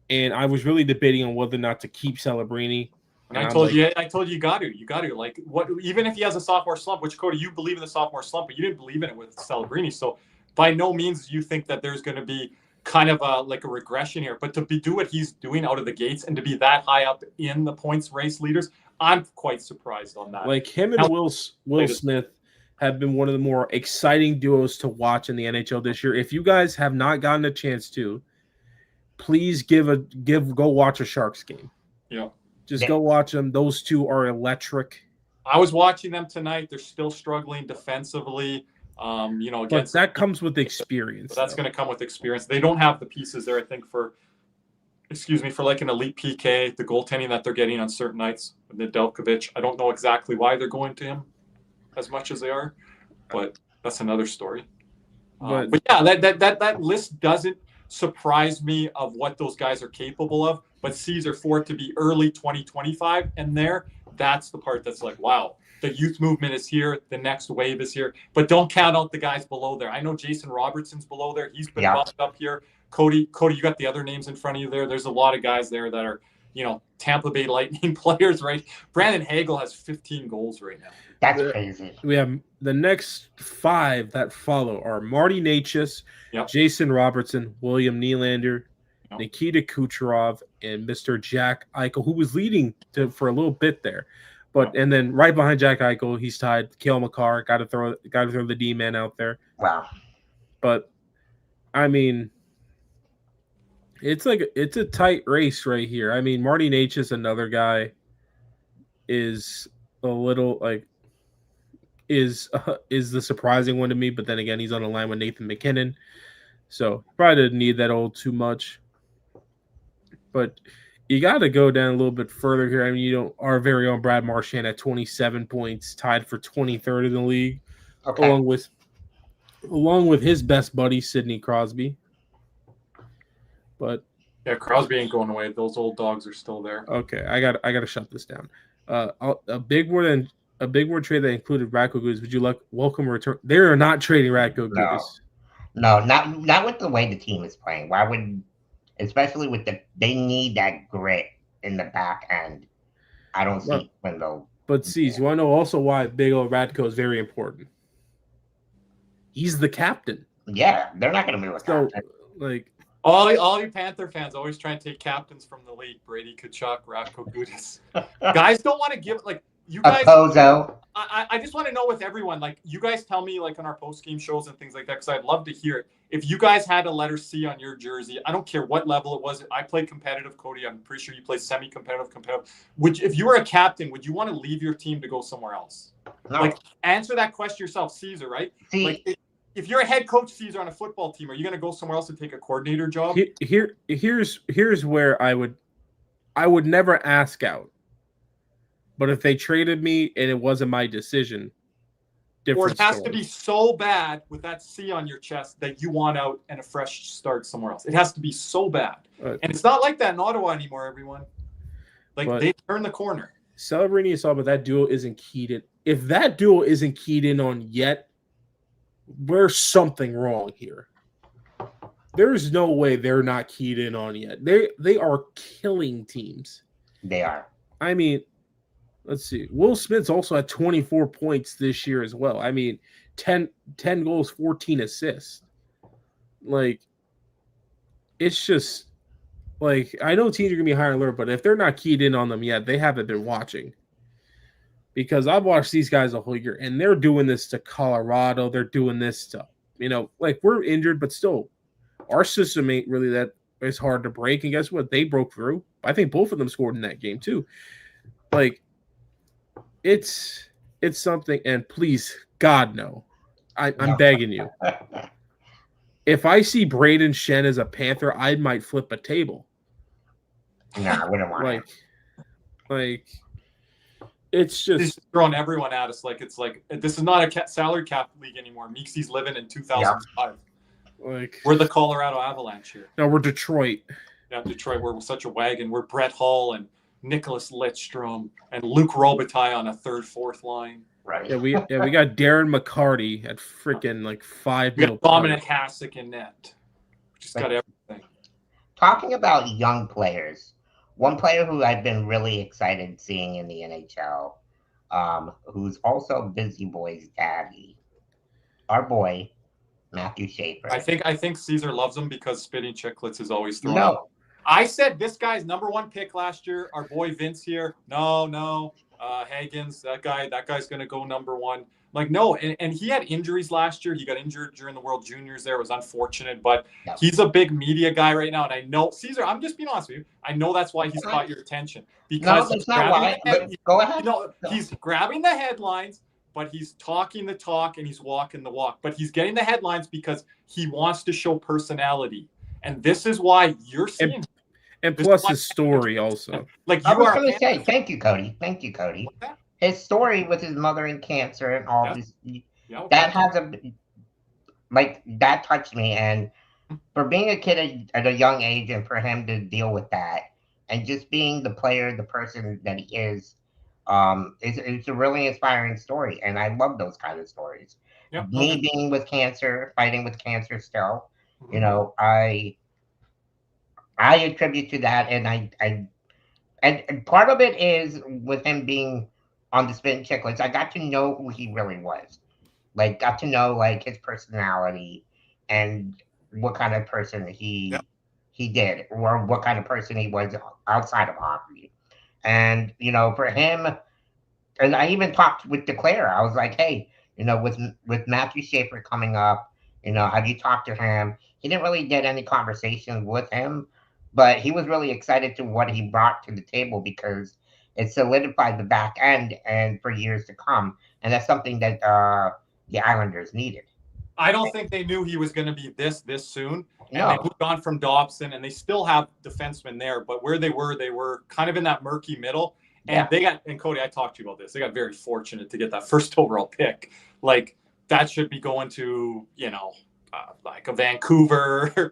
and I was really debating on whether or not to keep Celebrini. And I told you you got to like what, even if he has a sophomore slump, which Cody, you believe in the sophomore slump, but you didn't believe in it with Celebrini. So by no means you think that there's going to be kind of a regression here, but to do what he's doing out of the gates and to be that high up in the points race leaders, I'm quite surprised on that. Like him and Will Smith have been one of the more exciting duos to watch in the NHL this year. If you guys have not gotten a chance to, please go watch a Sharks game. Yeah. Just go watch them. Those two are electric. I was watching them tonight. They're still struggling defensively. But that comes with experience. That's going to come with experience. They don't have the pieces there, I think, for like an elite PK, the goaltending that they're getting on certain nights with Nedeljkovic. I don't know exactly why they're going to him as much as they are, but that's another story. But yeah, that list doesn't surprise me of what those guys are capable of, but Caesar, for it to be early 2025 and that's the part that's like, wow, the youth movement is here, the next wave is here, but don't count out the guys below there. I know Jason Robertson's below there. He's been bumped up here. Cody, you got the other names in front of you there. There's a lot of guys there that are, Tampa Bay Lightning players, right? Brandon Hagel has 15 goals right now. That's crazy. We have the next 5 that follow are Marty Necas, Jason Robertson, William Nylander, Nikita Kucherov, and Mr. Jack Eichel, who was leading for a little bit there. And then right behind Jack Eichel, he's tied Cale Makar. Got to throw the D-man out there. Wow. But I mean, it's a tight race right here. I mean, Marty Necas, another guy, is a little is the surprising one to me. But then again, he's on a line with Nathan McKinnon, so probably didn't need that old too much. But you got to go down a little bit further here. I mean, our very own Brad Marchand at 27 points, tied for 23rd in the league, along with his best buddy Sidney Crosby. But yeah, Crosby ain't going away. Those old dogs are still there. Okay, I got to shut this down. A big word trade that included Radko Gudas. Would you welcome a return? They are not trading Radko Gudas. No, not with the way the team is playing. Why would? Especially they need that grit in the back end. I don't see when they'll. But you want to know also why big old Radko is very important. He's the captain. Yeah, they're not going to move with captain. All you Panther fans always try and take captains from the league. Brady Tkachuk, Radko Gudas. Guys don't want to give you A guys, Pozo. I just want to know with everyone, like you guys tell me like on our post-game shows and things like that, because I'd love to hear it. If you guys had a letter C on your jersey, I don't care what level it was. I played competitive, Cody. I'm pretty sure you play semi-competitive, competitive. If you were a captain, would you want to leave your team to go somewhere else? No. Like, answer that question yourself, Caesar, right? See, Like, if you're a head coach, Caesar, on a football team, are you going to go somewhere else and take a coordinator job? Here's where I would never ask out. But if they traded me and it wasn't my decision, or it has story. to be so bad with that C on your chest that you want out and a fresh start somewhere else. It has to be so bad. And it's not like that in Ottawa anymore, everyone. Like, they turn the corner. Celebrating you saw, but that duo isn't keyed in. If that duo isn't keyed in on yet, there's something wrong here. There's no way they're not keyed in on yet. They are killing teams. They are. I mean, let's see. Will Smith's also had 24 points this year as well. I mean, 10 goals, 14 assists. Like, it's just like, I know teams are going to be higher alert, but if they're not keyed in on them yet, they haven't been watching. Because I've watched these guys a whole year, and they're doing this to Colorado. They're doing this to, like, we're injured, but still, our system ain't really that it's hard to break. And guess what? They broke through. I think both of them scored in that game too. Like, it's something. And please, God, no. I'm begging you. If I see Braden Shen as a Panther, I might flip a table. No, I wouldn't want it. Like, it's just he's throwing everyone at us. Like, it's like, this is not a salary cap league anymore. Meeksy's living in 2005. Like, we're the Colorado Avalanche here. No, we're Detroit. Yeah, Detroit. We're such a wagon. We're Brett Hull and Nicholas Lidstrom and Luke Robitaille on a third, fourth line. Right. Yeah, we got Darren McCarty at freaking like 5 We got Dominic Hasek in net. We just got everything. Talking about young players, one player who I've been really excited seeing in the NHL, who's also Busy Boy's daddy, our boy, Matthew Schaefer. I think Caesar loves him because Spitting Chicklets is always throwing. No. I said this guy's #1 pick last year. Our boy Vince here. No. Hagens, that guy's gonna go #1. Like, no, and he had injuries last year. He got injured during the World Juniors there. It was unfortunate, but he's a big media guy right now. And I know, Caesar, I'm just being honest with you. I know that's why he's caught your attention. Because no, that's not why. Go ahead. He's grabbing the headlines, but he's talking the talk and he's walking the walk. But he's getting the headlines because he wants to show personality. And this is why you're seeing. And plus his story also. Like, I was going to say, thank you, Cody. His story with his mother and cancer and all this, that has that touched me. And for being a kid at a young age and for him to deal with that and just being the player, the person that he is, it's a really inspiring story. And I love those kind of stories. Yep. Me being with cancer, fighting with cancer still, I attribute to that, and part of it is with him being on the Spitting Chicklets. I got to know who he really was, like got to know like his personality and what kind of person he did, or what kind of person he was outside of hockey. And for him, and I even talked with DeClaire. I was like, hey, with Matthew Schaefer coming up, have you talked to him? He didn't really get any conversation with him. But he was really excited to what he brought to the table because it solidified the back end and for years to come. And that's something that the Islanders needed. I don't think they knew he was going to be this soon. And no. They moved on from Dobson, and they still have defensemen there. But where they were kind of in that murky middle. And and Cody, I talked to you about this. They got very fortunate to get that first overall pick. Like, that should be going to, like a Vancouver,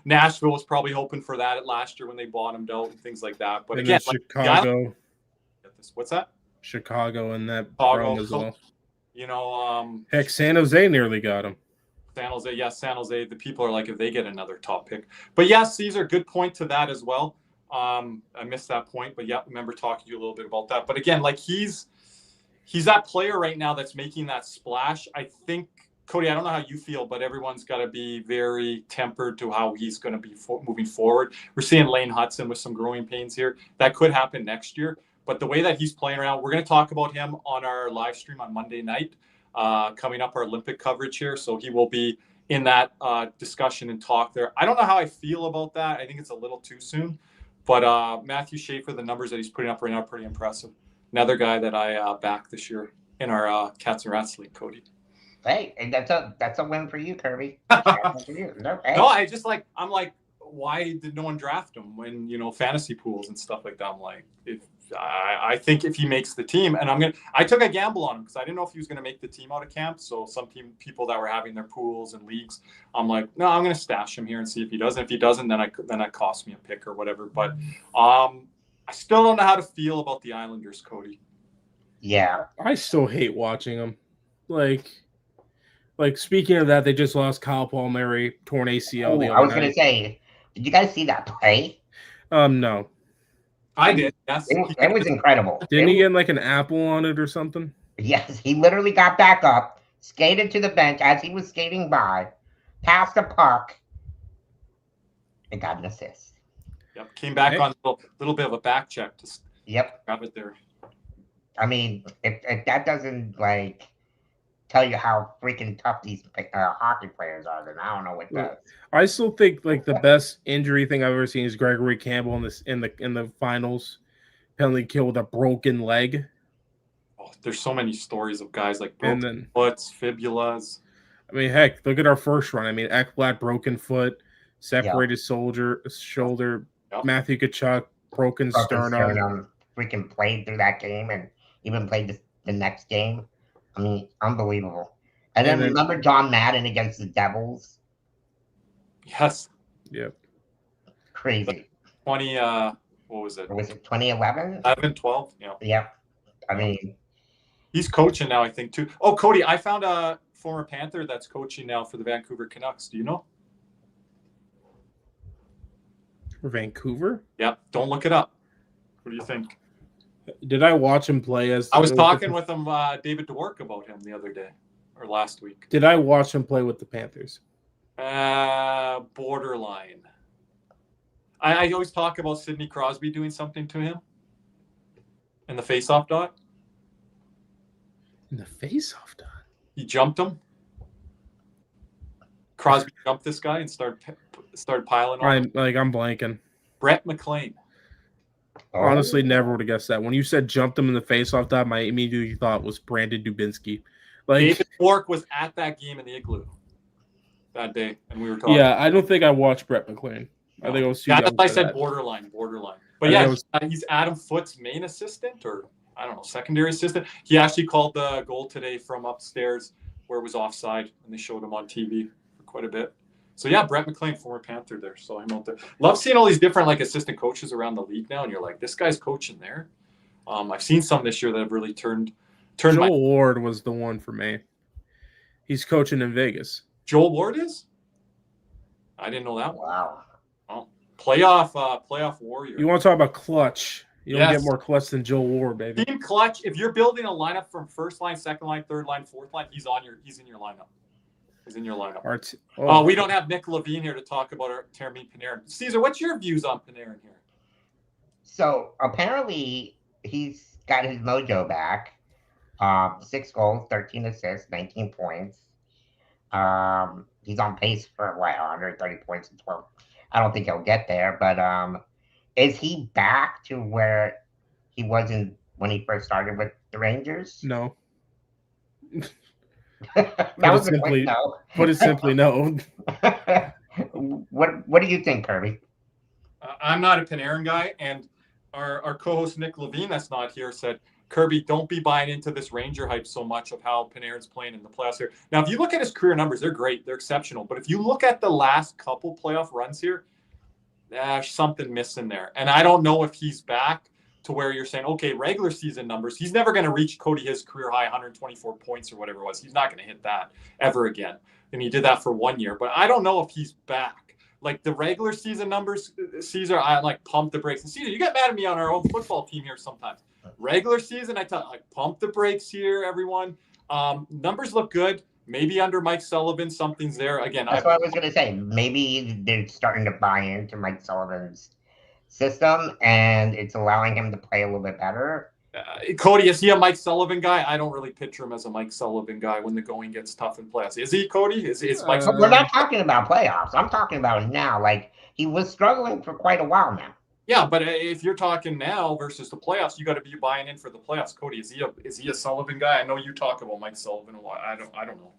Nashville was probably hoping for that last year when they bottomed out and things like that. But again, Chicago. What's that? Chicago and that Chicago as well. Heck, San Jose nearly got him. San Jose. The people are like, if they get another top pick. But yeah, Caesar, good point to that as well. I missed that point, but yeah, remember talking to you a little bit about that. But again, like he's that player right now that's making that splash. I think, Cody, I don't know how you feel, but everyone's got to be very tempered to how he's going to be moving forward. We're seeing Lane Hudson with some growing pains here. That could happen next year. But the way that he's playing around, we're going to talk about him on our live stream on Monday night, coming up our Olympic coverage here. So he will be in that discussion and talk there. I don't know how I feel about that. I think it's a little too soon. But Matthew Schaefer, the numbers that he's putting up right now are pretty impressive. Another guy that I backed this year in our Cats and Rats League, Cody. Hey, and that's a win for you, Kirby. For you. No, hey. No, I'm like, why did no one draft him when, fantasy pools and stuff like that? I'm like, I think if he makes the team, and I took a gamble on him because I didn't know if he was going to make the team out of camp. So some people that were having their pools and leagues, I'm like, no, I'm going to stash him here and see if he does. And if he doesn't, then that costs me a pick or whatever. But I still don't know how to feel about the Islanders, Cody. Yeah, I still hate watching them. Like speaking of that, they just lost Kyle Palmieri, torn ACL. I was going to say, did you guys see that play? No. I did. Yes. It was incredible. Didn't he get like an apple on it or something? Yes, he literally got back up, skated to the bench as he was skating by, passed the puck, and got an assist. Yep. Came back on a little bit of a back check to grab it there. I mean, if that doesn't tell you how freaking tough these hockey players are, then I don't know what does. I still think the best injury thing I've ever seen is Gregory Campbell in the finals, penalty kill with a broken leg. Oh, there's so many stories of guys like broken foots, fibulas. I mean, heck, look at our first run. I mean, Ekblad broken foot, separated shoulder. Yep. Matthew Tkachuk broken sternum. Freaking played through that game and even played the next game. I mean, unbelievable. And then remember John Madden against the Devils? Yes. Yep. Crazy. 20, what was it? Or was it 2011? 11, 12, yeah. Yep. I mean, he's coaching now, I think, too. Oh, Cody, I found a former Panther that's coaching now for the Vancouver Canucks. Do you know? For Vancouver? Yep. Don't look it up. What do you think? Did I watch him play as? I was talking with him, David Dwork, about him the other day or last week. Did I watch him play with the Panthers? Borderline. I always talk about Sidney Crosby doing something to him in the face-off dot. In the face-off dot? He jumped him. Crosby jumped this guy and started piling on him. I'm blanking. Brett McLean. Honestly, never would have guessed that. When you said jumped him in the face-off dot, my immediate thought was Brandon Dubinsky. David Dwork was at that game in the Igloo that day, and we were talking. Yeah, I don't think I watched Brett McLean. No. I think it was too young. I said borderline. But he's Adam Foote's main assistant, or I don't know, secondary assistant. He actually called the goal today from upstairs where it was offside, and they showed him on TV for quite a bit. So yeah, Brett McLean, former Panther there. So I'm out there. Love seeing all these different assistant coaches around the league now, and you're like, this guy's coaching there. I've seen some this year that have really turned. Joel Ward was the one for me. He's coaching in Vegas. Joel Ward is? I didn't know that one. Wow. Well, playoff warrior. You want to talk about clutch? You don't get more clutch than Joel Ward, baby. Team clutch. If you're building a lineup from first line, second line, third line, fourth line, he's in your lineup. He's in your lineup. We don't have Nick Levine here to talk about our Termin Panarin. Caesar, what's your views on Panarin here? So apparently he's got his mojo back. 6 goals, 13 assists, 19 points. He's on pace for 130 points and 12. I don't think he'll get there, but is he back to where he was when he first started with the Rangers? No. That was simply no. Put it simply, no. What do you think, Kirby? I'm not a Panarin guy, and our co-host Nick Levine, that's not here, said, Kirby, don't be buying into this Ranger hype so much of how Panarin's playing in the playoffs here. Now, if you look at his career numbers, they're great. They're exceptional. But if you look at the last couple playoff runs here, there's something missing there. And I don't know if he's back to where you're saying, okay, regular season numbers. He's never going to reach his career high 124 points or whatever it was. He's not going to hit that ever again. And he did that for 1 year. But I don't know if he's back. Like the regular season numbers, Caesar, I pump the brakes. And Caesar, you get mad at me on our own football team here sometimes. Regular season, I tell pump the brakes here, everyone. Numbers look good. Maybe under Mike Sullivan, something's there. Again, that's what I was going to say. Maybe they're starting to buy into Mike Sullivan's system, and it's allowing him to play a little bit better. Cody, is he a Mike Sullivan guy? I don't really picture him as a Mike Sullivan guy when the going gets tough in playoffs. Is he, Cody? Is Mike? We're not talking about playoffs. I'm talking about now. Like, he was struggling for quite a while now. Yeah, but if you're talking now versus the playoffs, you got to be buying in for the playoffs. Cody, is he a Sullivan guy? I know you talk about Mike Sullivan a lot. I don't know.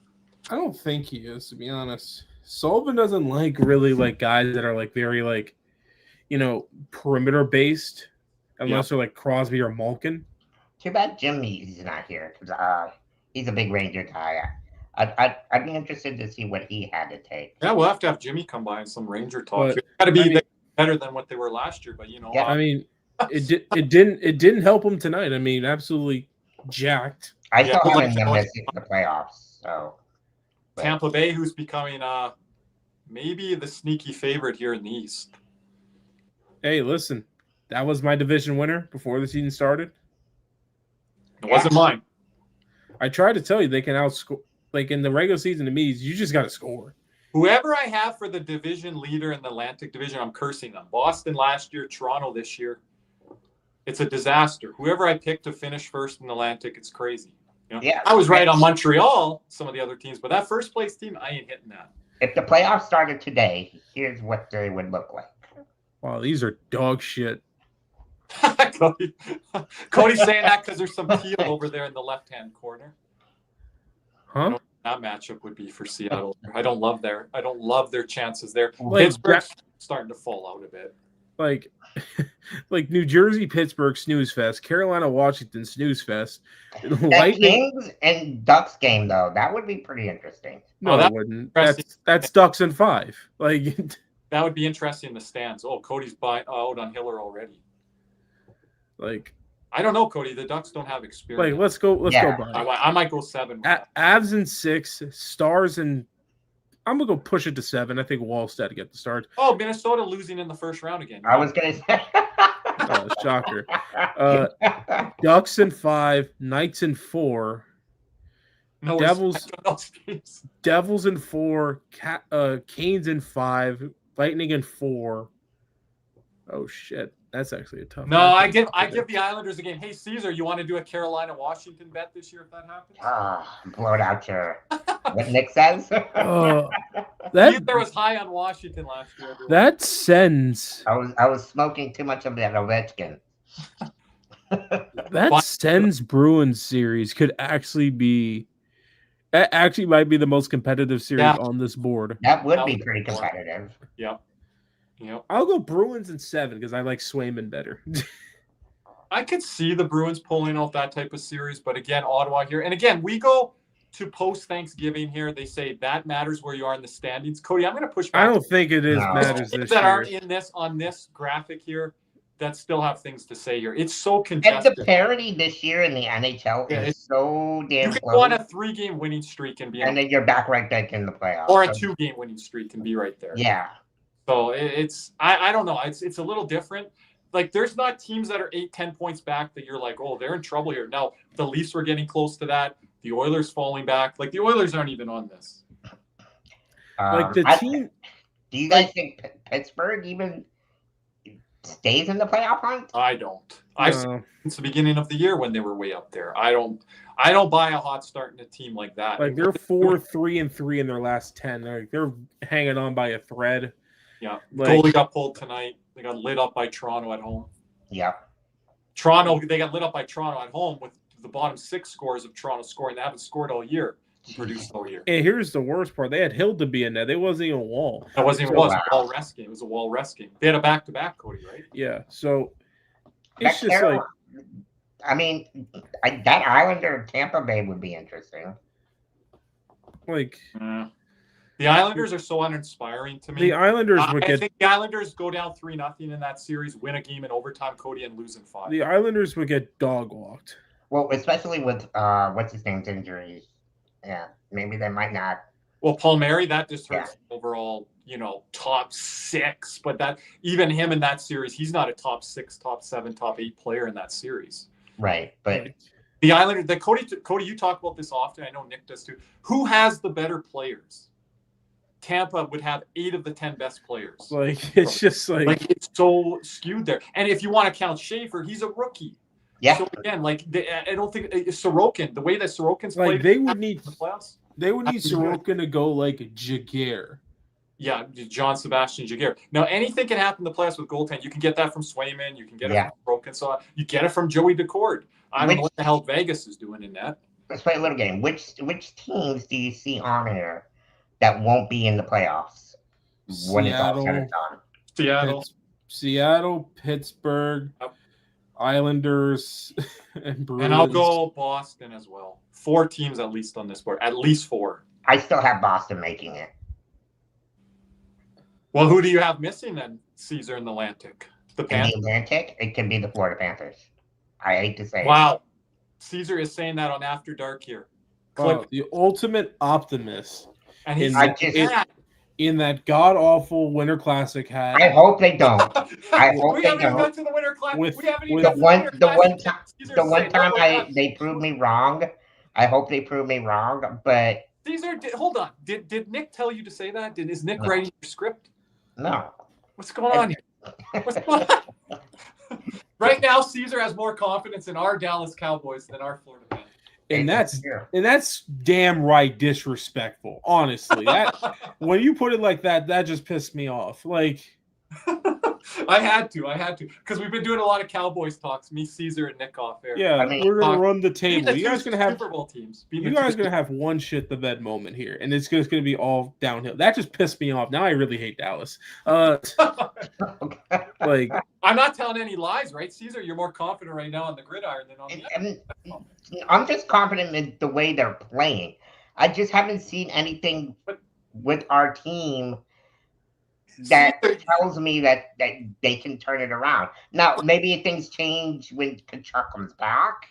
I don't think he is, to be honest. Sullivan doesn't really like guys that are like very like, perimeter based, unless they're like Crosby or Malkin. Too bad Jimmy's not here because he's a big Ranger guy. I'd be interested to see what he had to take. Yeah, we'll have to have Jimmy come by and some Ranger talk. Got to be better than what they were last year, but Yeah. I mean, it didn't help him tonight. I mean, absolutely jacked. I saw him in the playoffs. So Tampa Bay, who's becoming maybe the sneaky favorite here in the East. Hey, listen, that was my division winner before the season started. It wasn't mine. I tried to tell you they can outscore. Like in the regular season, to me, you just got to score. Whoever I have for the division leader in the Atlantic Division, I'm cursing them. Boston last year, Toronto this year. It's a disaster. Whoever I picked to finish first in the Atlantic, it's crazy. Yeah, I was right on Montreal, some of the other teams, but that first place team, I ain't hitting that. If the playoffs started today, here's what they would look like. Wow, these are dog shit. Cody's saying that because there's some teal over there in the left-hand corner. Huh? That matchup would be for Seattle. I don't love their chances there. Like, Pittsburgh's starting to fall out a bit. Like New Jersey, Pittsburgh, snooze fest. Carolina, Washington, snooze fest. That Kings and Ducks game, though, that would be pretty interesting. No, that wouldn't. That's Ducks and 5. Like that would be interesting in the stands. Oh, Cody's out on Hiller already. Like, I don't know, Cody. The Ducks don't have experience. Like, let's go by. I might go 7. Avs and 6, Stars and I'm gonna go push it to 7. I think Wallstead to get the start. Oh, Minnesota losing in the first round again. I was gonna say. Oh, shocker. Ducks and 5, Knights and 4. No Devils and 4, Canes and 5, Lightning and 4. Oh shit. That's actually a tough. No, I give the Islanders a game. Hey, Caesar, you want to do a Carolina-Washington bet this year if that happens? Blow it out your what Nick says. Caesar was high on Washington last year. Everyone. That sends. I was smoking too much of that Ovechkin. That Sens Bruins series could actually be. That actually might be the most competitive series on this board. That would be pretty competitive. Yeah. Yep. I'll go Bruins in 7 because I like Swayman better. I could see the Bruins pulling off that type of series, but again, Ottawa here. And again, we go to post-Thanksgiving here. They say that matters where you are in the standings. Cody, I'm going to push back. I don't think it matters this that year. Are on this graphic here that still have things to say here. It's so contested. And the parity this year in the NHL is so damn close. You can close. go on a 3-game winning streak and be and then you're back right back in the playoffs. Or a 2-game winning streak can be right there. Yeah. So it's I don't know. It's a little different. Like there's not teams that are 8-10 points back that you're like, oh, they're in trouble here. Now the Leafs were getting close to that. The Oilers falling back. Like the Oilers aren't even on this. Like the team. Do you guys think Pittsburgh even stays in the playoff hunt? I don't. I've seen since the beginning of the year when they were way up there. I don't buy a hot start in a team like that. Like they're 4-3-3 in their last 10. They're hanging on by a thread. Yeah, goalie got pulled tonight. They got lit up by Toronto at home. Yeah, they got lit up by Toronto at home with the bottom 6 scores of Toronto scoring. They haven't scored all year, produced all year. And here's the worst part: they had Hill to be in there. They wasn't even Wall. That wasn't even a Wall rest game. It was a Wall rest game. They had a back-to-back, Cody, right? Yeah. So it's just like, I mean, that Islander Tampa Bay would be interesting. Like. The Islanders are so uninspiring to me. The Islanders would I think the Islanders go down 3-0 in that series, win a game in overtime, Cody, and lose in 5. The Islanders would get dog walked. Well, especially with what's his name's injuries. Yeah, maybe they might not. Well, Palmieri, that just hurts overall, top 6. But that even him in that series, he's not a top 6, top 7, top 8 player in that series. Right, but the Islanders, Cody, you talk about this often. I know Nick does too. Who has the better players? Tampa would have 8 of the 10 best players. Like it's just like it's so skewed there. And if you want to count Schaefer, he's a rookie. Yeah. So again, like I don't think Sorokin, the way that Sorokin's like played, they would need the playoffs. They would need Sorokin to go like Jaguar. Yeah, John Sebastian Jaguar. Now, anything can happen in the playoffs with goaltending. You can get that from Swayman. You can get it from Sorokin. So you get it from Joey Decord. I don't know what the hell Vegas is doing in that. Let's play a little game. Which teams do you see on here that won't be in the playoffs when it's all said and done? Seattle, Pittsburgh, Islanders, and Bruins. And I'll go Boston as well. 4 teams at least on this board. At least 4. I still have Boston making it. Well, who do you have missing then, Caesar in the Atlantic? The Panthers? In the Atlantic, it can be the Florida Panthers. I hate to say it. Wow. Caesar is saying that on After Dark here. The ultimate optimist. And he's in that god-awful Winter Classic hat. I hope they don't. I hope we they haven't even don't. got to the Winter Classic. We haven't even The one time they proved me wrong. I hope they prove me wrong, but Caesar, hold on. Did Nick tell you to say that? Is Nick writing your script? No. What's going on here? What's going on? Right now, Caesar has more confidence in our Dallas Cowboys than our Florida Panthers. And that's damn right disrespectful. Honestly, that when you put it like that, that just pissed me off. Like, I had to, because we've been doing a lot of Cowboys talks. Me, Caesar, and Nick off air. Yeah, we're gonna run the table. You guys gonna have Super Bowl teams. You guys gonna have one shit the bed moment here, and it's just gonna be all downhill. That just pissed me off. Now I really hate Dallas. Like, I'm not telling any lies, right, Caesar? You're more confident right now on the gridiron than on the. I'm just confident in the way they're playing. I just haven't seen anything with our team that tells me that they can turn it around. Now, maybe things change when Kachuk comes back,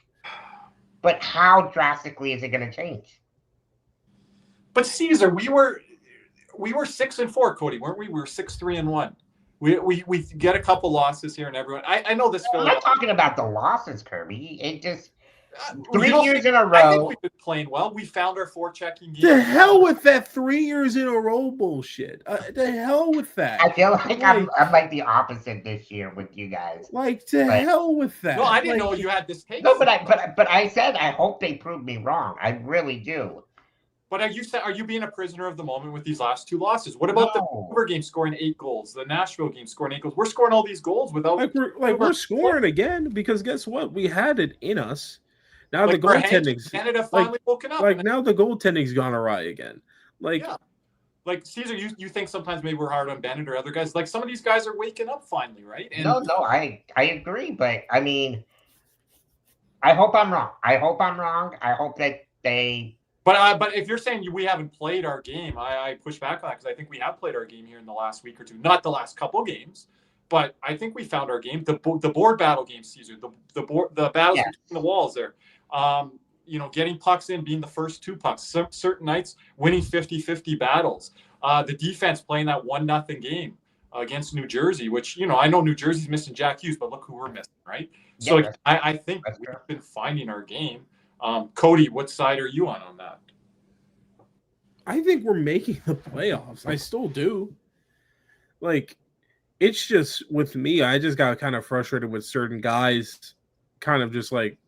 but how drastically is it going to change? But Caesar, we were 6-4, Cody, weren't we? We were 6-3-1. We get a couple losses here and everyone. I know this. I'm not talking about the losses, Kirby. It just 3 3 years in a row. I think we've been playing well. We found our forechecking game. The hell with that 3 years in a row bullshit. The hell with that. I feel like I'm like the opposite this year with you guys. Like hell with that. No, I didn't know you had this take. No, but I said I hope they prove me wrong. I really do. But are you being a prisoner of the moment with these last 2 losses? What about the Vancouver game scoring 8 goals, the Nashville game scoring 8 goals? We're scoring all these goals without we're scoring again because guess what? We had it in us. Now like the goaltending's Canada finally woken up. Like now the goaltending's gone awry again. Like like Caesar, you think sometimes maybe we're hard on Bennett or other guys. Like some of these guys are waking up finally, right? And no, I agree, but I mean, I hope I'm wrong. I hope that they. But if you're saying we haven't played our game, I push back on that because I think we have played our game here in the last week or two. Not the last couple games, but I think we found our game. The board battle game, Caesar. The battles between the walls there. Getting pucks in, being the first 2 pucks. Certain nights, winning 50-50 battles. The defense playing that 1-0 game against New Jersey, which I know New Jersey's missing Jack Hughes, but look who we're missing, right? So I think we've been finding our game. Cody, what side are you on that? I think we're making the playoffs. I still do. Like, it's just with me, I just got kind of frustrated with certain guys kind of just like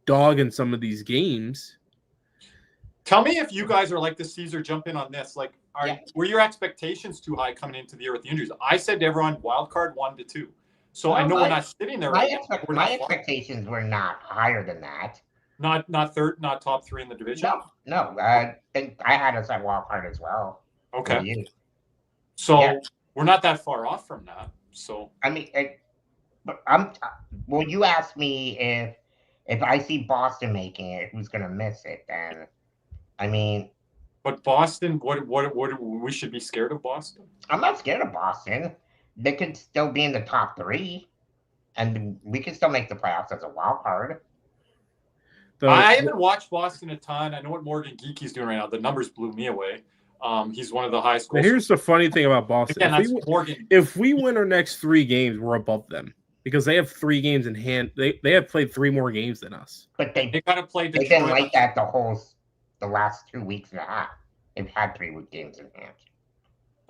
dogging some of these games. Tell me if you guys are like the Caesar, jump in on this. Like, were your expectations too high coming into the year with the injuries? I said to everyone, wild card 1 to 2. So I know we're not sitting there. My expectations were not higher than that. Not third, not top 3 in the division. No. I think I had us at wild card as well. Okay. So we're not that far off from that. So I mean, you asked me if I see Boston making it, who's going to miss it? Then, I mean. But Boston, what we should be scared of Boston? I'm not scared of Boston. They could still be in the top 3, and we can still make the playoffs as a wild card. I haven't watched Boston a ton. I know what Morgan Geeky's doing right now. The numbers blew me away. He's one of the highest goals. Here's the funny thing about Boston. Again, if we win our next 3 games, we're above them because they have 3 games in hand. They have played 3 more games than us. But they got to play Detroit. They've been like that the last 2 weeks and a half. They've had 3 games in hand.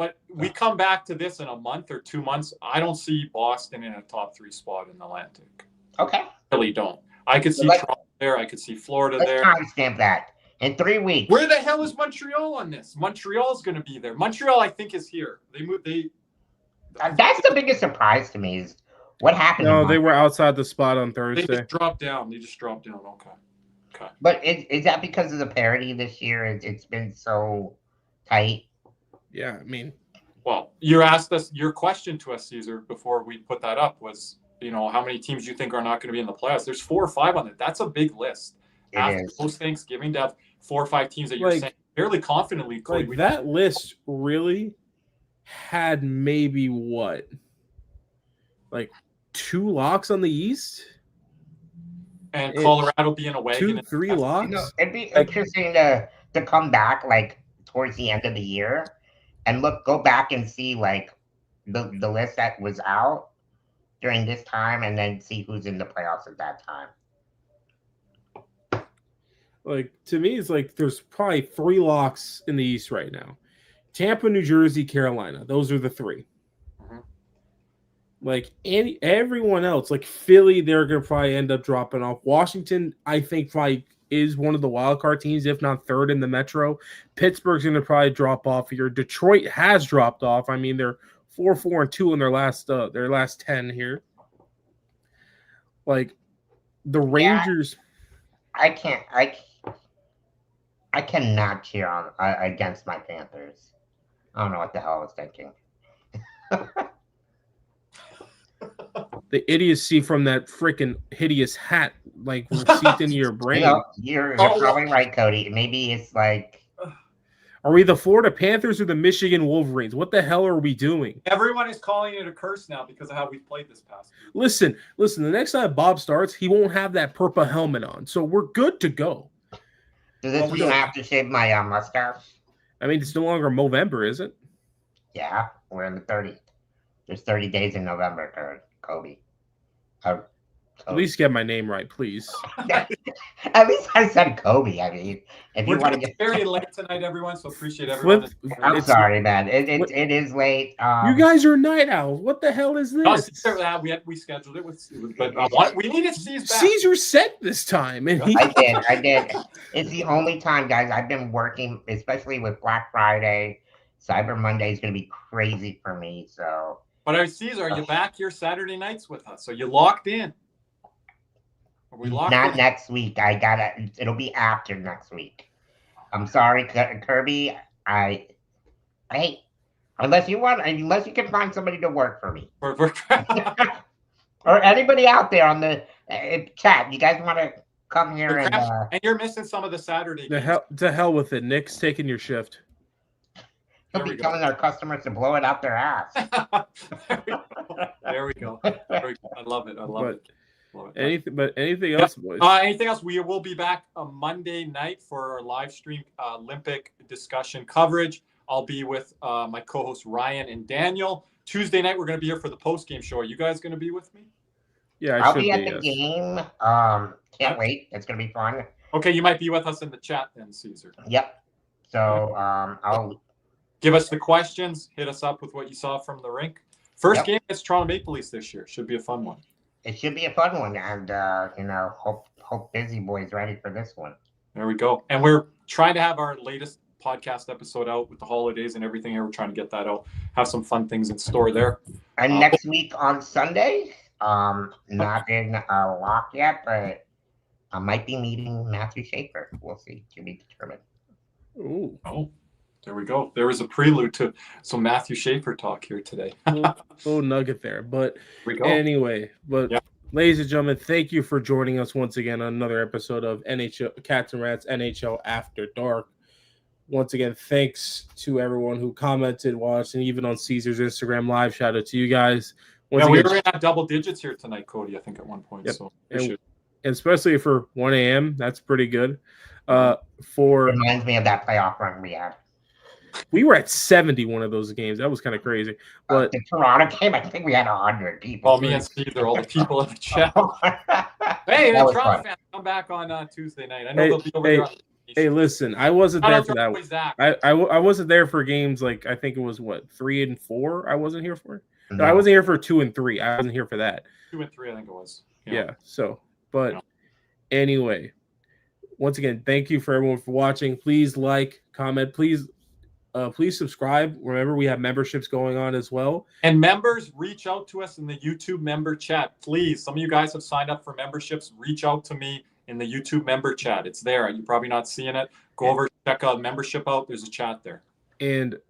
But we come back to this in a month or 2 months. I don't see Boston in a top 3 spot in the Atlantic. Okay. Really don't. I could see Toronto there. I could see Florida there. Let's timestamp that in 3 weeks. Where the hell is Montreal on this? Montreal's going to be there. Montreal, I think, is here. They moved. That's the biggest surprise to me is what happened. No, they were outside the spot on Thursday. They just dropped down. Okay. But is that because of the parity this year? It's been so tight. Yeah, I mean, well, you asked us your question to us, Caesar, before we put that up was, how many teams you think are not going to be in the playoffs? There's 4 or 5 on it. That's a big list. After post-Thanksgiving, to have 4 or 5 teams that you're saying fairly confidently. Cody, that list really had maybe what? Like 2 locks on the East? And Colorado being a wagon. 2, 3 locks? It'd be interesting to come back towards the end of the year and go back and see the list that was out during this time and then see who's in the playoffs at that time. To me, it's there's probably 3 locks in the East right now. Tampa, New Jersey, Carolina. Those are the 3. Mm-hmm. Everyone else, Philly, they're going to probably end up dropping off. Washington, I think, probably is one of the wild card teams, if not 3rd in the Metro. Pittsburgh's going to probably drop off here. Detroit has dropped off. I mean, they're 4-4-2 in their last 10 here. The Rangers. Yeah, I cannot cheer on against my Panthers. I don't know what the hell I was thinking. The idiocy from that freaking hideous hat seeped into your brain. You're probably right, Cody. Maybe it's Are we the Florida Panthers or the Michigan Wolverines? What the hell are we doing? Everyone is calling it a curse now because of how we played this past week. Listen. The next time Bob starts, he won't have that purple helmet on, so we're good to go. Does this mean I have to shave my mustache? I mean, it's no longer Movember, is it? Yeah, we're in the 30. There's 30 days in November, Kobe. At least get my name right, please. At least I said Kobe. I mean, if you want to get very late tonight, everyone. So appreciate everyone. I'm sorry, man. It is late. You guys are night owls. What the hell is this? No, we scheduled it but we needed Caesar back. Caesar said this time, and I did. It's the only time, guys. I've been working, especially with Black Friday. Cyber Monday is going to be crazy for me. So, but Caesar, are you back here Saturday nights with us? So you locked in? Not next week. It'll be after next week. I'm sorry, Kirby. Unless you can find somebody to work for me. Or anybody out there on the chat. You guys want to come here and you're missing some of the Saturday. To hell with it. Nick's taking your shift. He'll be telling our customers to blow it out their ass. There we go. I love it. Anything else, boys? Anything else? We will be back on Monday night for our live stream Olympic discussion coverage. I'll be with my co-hosts Ryan and Daniel. Tuesday night, we're going to be here for the post-game show. Are you guys going to be with me? Yeah, I'll be at the game. Can't wait. It's going to be fun. Okay, you might be with us in the chat then, Caesar. Yep. So I'll give us the questions. Hit us up with what you saw from the rink. First game against Toronto Maple Leafs this year. Should be a fun one. It should be a fun one, and hope Busy Boy's ready for this one. There we go. And we're trying to have our latest podcast episode out with the holidays and everything here. We're trying to get that out. Have some fun things in store there. And next week on Sunday, not in lock yet, but I might be meeting Matthew Schaefer. We'll see. To be determined. Ooh. Oh. There we go. There was a prelude to some Matthew Schaefer talk here today. little nugget there. But anyway, ladies and gentlemen, thank you for joining us once again on another episode of NHL Cats and Rats NHL After Dark. Once again, thanks to everyone who commented, watched, and even on Caesar's Instagram live. Shout out to you guys. We were going to have double digits here tonight, Cody, I think at one point. Yep. So and especially for 1 a.m., that's pretty good. Reminds me of that playoff run we had. We were at 70 one of those games. That was kind of crazy. But the Toronto game, I think we had 100 people. Oh, me and Steve, they're all the people in the chat. Hey, the Toronto fans, come back on Tuesday night. I know they'll be over there on Hey, listen, I wasn't there for that. Zach. I wasn't there for games like I think it was what 3 and 4. I wasn't here for. No, I No. wasn't here for 2 and 3. I wasn't here for that. 2 and 3, I think it was. Yeah. So, but anyway, once again, thank you for everyone for watching. Please like, comment, please subscribe. Remember, we have memberships going on as well. And members, reach out to us in the YouTube member chat, please. Some of you guys have signed up for memberships. Reach out to me in the YouTube member chat. It's there. You're probably not seeing it. Go over, check out membership out. There's a chat there. And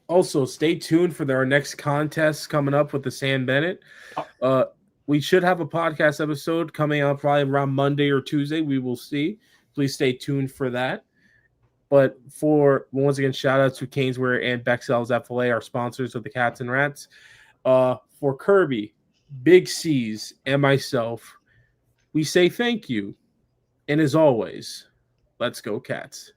also stay tuned for our next contest coming up with the Sam Bennett. We should have a podcast episode coming out probably around Monday or Tuesday. We will see. Please stay tuned for that. But for once again, shout out to Caneswear and Bexels FLA, our sponsors of the Cats and Rats. For Kirby, Big C's, and myself, we say thank you. And as always, let's go Cats.